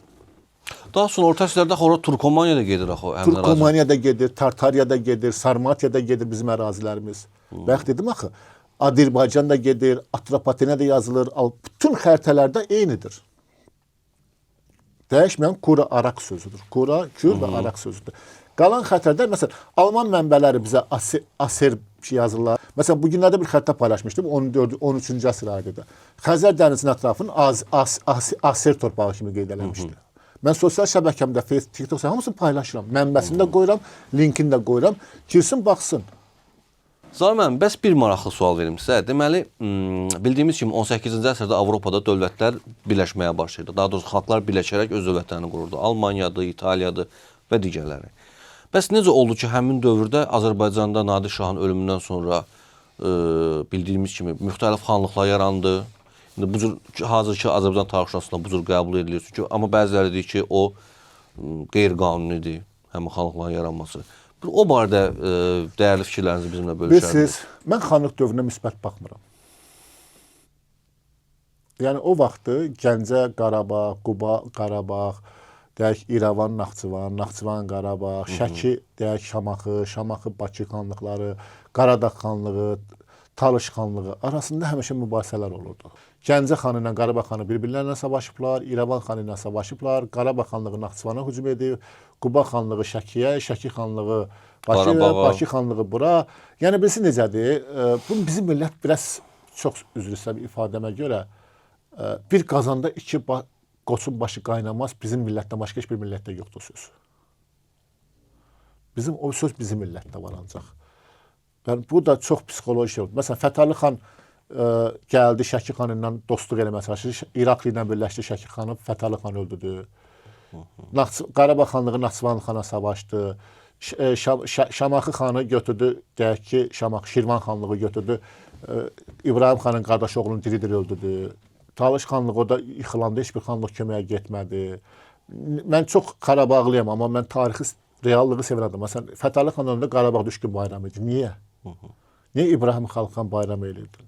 Daha sonra orta əsrlərdə ora Turkomaniya da gedir axı. Turkomaniya da gedir, Tartariya da gedir, Sarmatiya da gedir bizim ərazilərimiz. Bax dedim axı, Azərbaycan da gedir, Atropatenə də yazılır, bütün xəritələrdə eynidir. Dəyişməyən Kura Araq sözüdür. Kura, Kür və Araq sözüdür. Qalan xəttlərdə məsələn Alman mənbələri bizə Aser yazırlar. Məsələn bu günlərdə bir xəttə paylaşmışdım 13-cü əsr ayında. Xəzər dənizinin ətrafını Aser torpağı kimi qeyd eləmişdi. Mən sosial şəbəkəmdə, Facebook, TikTok hamısını paylaşıram. Mənbəsini də qoyuram, linkini də qoyuram. Girsin, baxsın. Zaur müəllim, bəs bir maraqlı sual verim sizə. Deməli, bildiyimiz kimi 18-ci əsrdə Avropada dövlətlər birləşməyə başlayırdı. Daha doğrusu xalqlar birləşərək öz dövlətlərini qururdu. Almaniyadır, İtaliyadır və digərləri. Bəs necə oldu ki, həmin dövrdə Azərbaycanda Nadir Şahın ölümündən sonra bildiyimiz kimi müxtəlif xanlıqlar yarandı. İndi bu cür hazırki Azərbaycan tarixşünasında bu cür qəbul edilir. Çünki amma bəziləri deyir ki, o qeyri-qanunidir, həmin xanlıqların yaranması. O barədə dəyərli fikirlərinizi bizimlə bölüşərsiniz. Bilirsiniz, mən xanlıq dövrünə müsbət baxmıram. Yəni o vaxtı Gəncə, Qarabağ, Quba, Qarabağ, deyək İrəvan, Naxçıvan, Naxçıvan, Qarabağ, Şəki, deyək Şamaxı, Şamaxı, Bakı xanlıqları, Qaradağ xanlığı, Talış xanlığı arasında həmişə mübahisələr olurdu. Gəncə xanı ilə Qarabağ xanı bir-birlərinə savaşıblar, İrəvan xanı ilə savaşıblar, Qarabağ xanlığı Naxçıvana hücum edib, Quba xanlığı Şəkiyə, Şəki xanlığı Bakı xanlığı bura. Yəni bilsin necədir? Bu bizim millət biraz çox üzr istəyirəm ifadəmə görə bir qazanda iki qoçun başı qaynamaz. Bizim millətdən başqa heç bir millətdə yoxdur söz. O söz bizim millətdə var ancaq. Yəni bu da çox psixoloji şey oldu. Məsələn Fətəli xan gəldi Şəki xanı ilə dostluq eləməyə çalışdı. İraqlı ilə birləşdi Şəki xanı, Fətəli xan öldürdü. Qarabağ xanlığı Naxçıvan xana savaşdı. Şamaxı xanı götürdü, deyək ki, Şamaxı Şirvan xanlığı götürdü. İbrahim xanın qardaş oğlunu diri-diri öldürdü. Talış xanlığı orada yıxılanda heç bir xanlıq köməyə getmədi. Mən çox Qarabağlıyam, amma mən tarixi, reallığı sevirəm. Məsələn, Fətəli xan önündə Qarabağ düşkün bayramı idi. Niyə? Niyə İbrahim xan bayramı eləyirdi?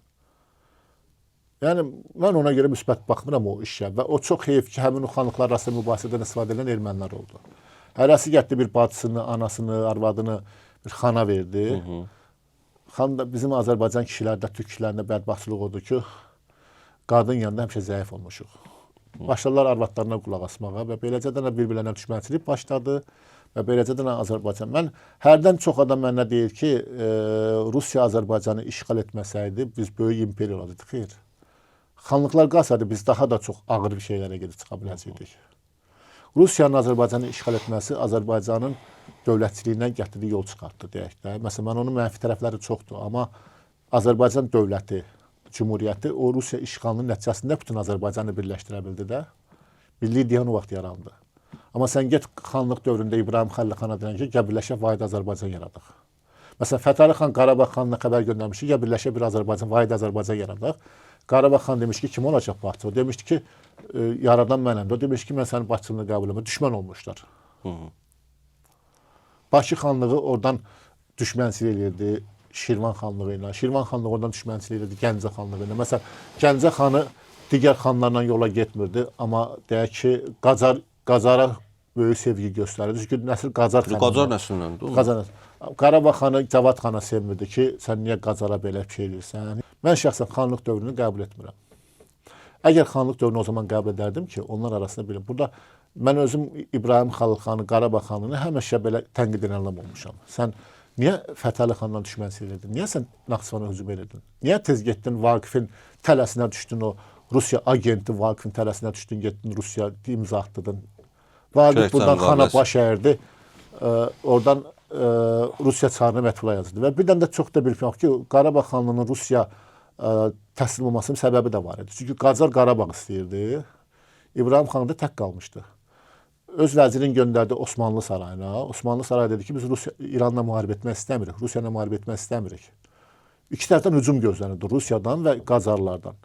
Yəni, mən ona görə müsbət baxmıram o işə və o çox heyf ki, həmin o xanlıqlar arasında mübahisədən istifadə edən ermənilər oldu. Hərəsi getdi bir bacısını, anasını, arvadını bir xana verdi. Xan da bizim Azərbaycan kişilərdə, türk kişilərində bədbəxtçilik oldu ki, qadın yanında həmişə zəif olmuşuq. Başladılar arvadlarına qulaq asmağa və beləcədən bir-birlərinə düşmənçilik başladı və beləcədən Azərbaycan. Mən hərdən çox adam mənə deyir ki, Rusiya Azərbaycanı işğal etməsəydi, biz böyük imperiya olardık. Xeyr. Xanlıqlar qalsaydı, biz daha da çox ağır bir şeylərə gedib çıxa biləcəkdik. Rusiyanın Azərbaycanı işğal etməsi Azərbaycanın dövlətçiliyindən gətirdiyi yol çıxartdı, deyək də. Məsələn, mən onun mənfi tərəfləri çoxdur, amma Azərbaycan dövləti, Cümhuriyyəti o Rusiya işğalının nəticəsində bütün Azərbaycanı birləşdirə bildi də. Milli ideyanı o vaxt yarandı. Amma sən get xanlıq dövründə İbrahim Xəlil xana deyən ki, gəl birləşə vahid Azərbaycan yaradıq. Məsələn, Fətəli xan Qarabağ xanına xəbər göndərmiş ki, gəl birləşə bir Azərbaycan, vahid Azərbaycan yaradıq. Qarabağ xan demiş ki, kim olacaq Bakı? O demişdi ki, yaradan mənəm. O demiş ki, mən sənin Bakını qəbul etmə. Düşmən olmuşlar. Bakı xanlığı oradan düşmənçilik edirdi Şirvan xanlığı ilə. Şirvan xanlığı oradan düşmənçilik edirdi Gəncə xanlığı ilə. Məsələn, Gəncə xanı digər xanlarla yola getmirdi, amma deyək ki, Qazara böyük sevgi göstərirdi. Çünki nəsil Qacar xanı. Qacar nəslindəndir. Qacar nəsil. Qarabağ xanı Cavad xana sevmirdi ki, sən niyə Qazara belə bir şey edirsən? Mən şəxsən xanlıq dövrünü qəbul etmirəm. Əgər xanlıq dövrünü o zaman qəbul edərdim ki, onlar arasında bilin. Burada mən özüm İbrahim Xəlil xanı, Qarabağ xanını həmişə belə tənqid edən adam olmuşam. Sən niyə Fətəli xandan düşmənçilik edirdin? Niyə sən Naxçıvana hücum edirdin? Niyə tez getdin Vaqifin tələsinə düşdün, o Rusiya agenti Vaqifin tələsinə düşdün, getdin Rusiya imza atdırdın. Vaqif buradan xana baş əyirdi. Oradan Rusiya çarını məktula yazırdı. Və bir dənə də çox da bilmək ki, Qarabağ xanlığının Rusiya təslim olmasının səbəbi də var idi. Çünki Qacar Qarabağ istəyirdi. İbrahim xan da tək qalmışdı. Öz vəzirin göndərdi Osmanlı sarayına. Osmanlı sarayı dedi ki, biz İranla müharibə etmək istəmirik, Rusiya ilə müharibə etmək istəmirik. İki tərəfdən hücum gözlənirdi, Rusiyadan və Qacarlardan.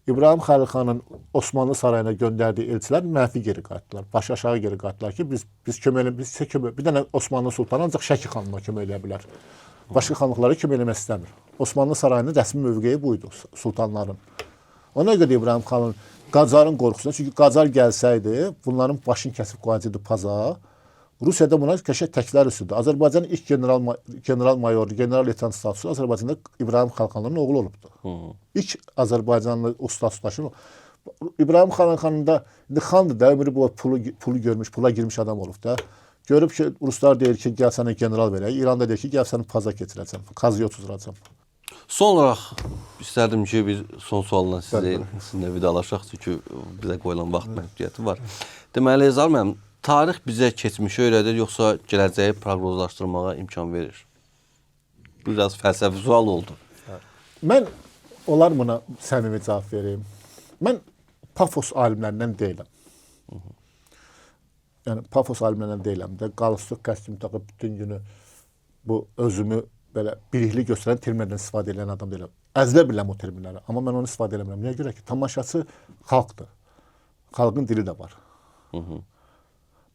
İbrahim Xəlil xanın Osmanlı sarayına göndərdiyi elçilər mənfi geri qayıtdılar. Baş aşağı geri qayıtdılar ki, biz kömək bir dənə Osmanlı sultanı ancaq Şəki xanına kömək eləyə bilər. Başqa xanlıqlara kömək eləmək istəmir. Osmanlı sarayının rəsmi mövqeyi buydu sultanların. Ona görə İbrahim xanın Qacarın qorxusuna, çünki Qacar gəlsəydi, bunların başını kəsib qoyacaqdı paza. Rusiyada buna qəşəng təklər üstüdür. Azərbaycanın ilk general mayoru, general leytenant statusu Azərbaycanda İbrahim Xəlil oğlu olubdu. İlk Azərbaycanlı o statusdaşın İbrahim Xəlil xanında xandır da, ömrü bu pulu görmüş, pula girmiş adam olub da. Görüb ki, Ruslar deyir ki, gəl sənə general verək. İran da deyir ki, gəl səni paza keçirəcəm, qazıya oturacam. Son olaraq istərdim ki, bir son sualla sizinlə vidalaşaq, çünki bizə qoyulan vaxt məhdudiyyəti var. Deməli, Zaur müəllim, tarix bizə keçmişi öyrədir, yoxsa gələcəyi proqnozlaşdırmağa imkan verir? Biraz fəlsəfi sual oldu. Mən onlar buna səmimi cavab vereyim. Mən pafos alimlərindən deyiləm. Yəni, pafos alimlərindən deyiləm də, qalstuk kostyum taxıb bütün günü bu özümü belə birikli göstərən terminlərdən istifadə edən adam deyiləm. Əzlə biləm o terminləri, amma mən onu istifadə eləmirəm. Niyə görə ki, tamaşaçı xalqdır. Xalqın dili də var.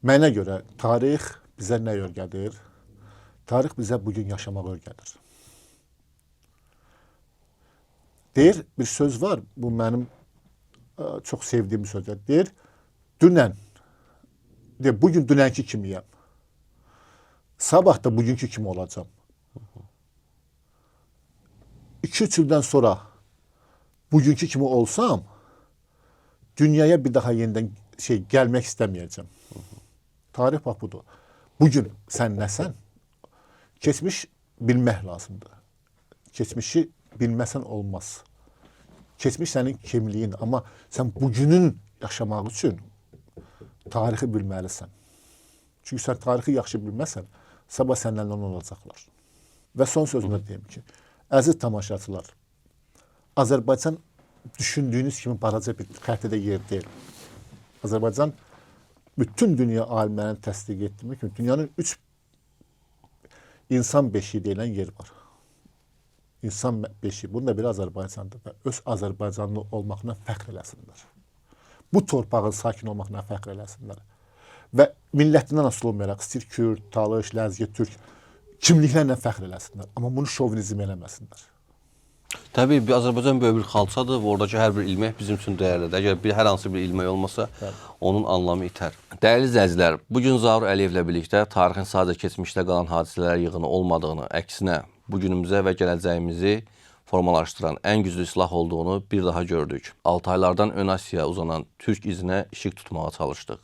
Mənə görə tarix bizə nə öyrədir? Tarix bizə bugün yaşamaq öyrədir. Deyir, bir söz var, bu mənim çox sevdiyim bir sözdür. Deyir, bugün dünənki kimiyəm. Sabah da bugünkü kimi olacam. 2-3 ildən sonra bugünkü kimi olsam, dünyaya bir daha yenidən gəlmək istəməyəcəm. Tarix bax budur. Bugün sən nəsən? Keçmiş bilmək lazımdır. Keçmişi bilməsən olmaz. Keçmiş sənin kimliyin, amma sən bugünün yaşamaq üçün tarixi bilməlisən. Çünki sən tarixi yaxşı bilməsən, sabah səndən onu olacaqlar. Və son sözümdə deyim ki, əziz tamaşaçılar, Azərbaycan düşündüyünüz kimi balaca bir xəritədə yer deyil. Azərbaycan bütün dünya alimlərinin təsdiq etdiyi kimi dünyanın 3 insan beşiği deyilən yer var. İnsan beşiği, bunun da biri Azərbaycandır və öz Azərbaycanlı olmaqla fəxr eləsinlər. Bu torpağın sakin olmaqla fəxr eləsinlər. Və millətindən asılı olmayaraq, istəyir Kürd, Talış, Ləzgi, Türk, kimliklərlə fəxr eləsinlər. Amma bunu şovinizm eləməsinlər. Təbii, Azərbaycan böyük bir xalçadır və oradakı hər bir ilmək bizim üçün dəyərlidir. Əgər hər hansı bir ilmək olmasa, onun anlamı itər. Dəyərli izləyicilər, bugün Zaur Əliyevlə birlikdə tarixin sadəcə keçmişdə qalan hadisələr yığını olmadığını, əksinə bugünümüzə və gələcəyimizi formalaşdıran ən güclü silah olduğunu bir daha gördük. Altaylardan ön Asiyaya uzanan türk izinə işıq tutmağa çalışdıq.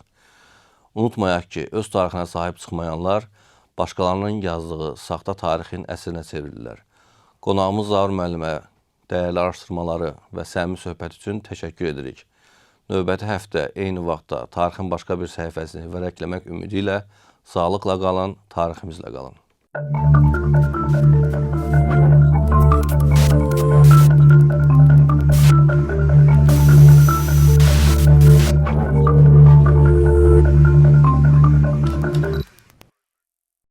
Unutmayaq ki, öz tarixinə sahib çıxmayanlar başqalarının yazdığı saxta tarixin əsrinə çevrilirlər. Qonağımız Zaur müəllimə dəyərli araşdırmaları və səmimi söhbət üçün təşəkkür edirik. Növbəti həftə eyni vaxtda tarixin başqa bir səhifəsini vərəqləmək ümidi ilə sağlıqla qalın, tariximizlə qalın.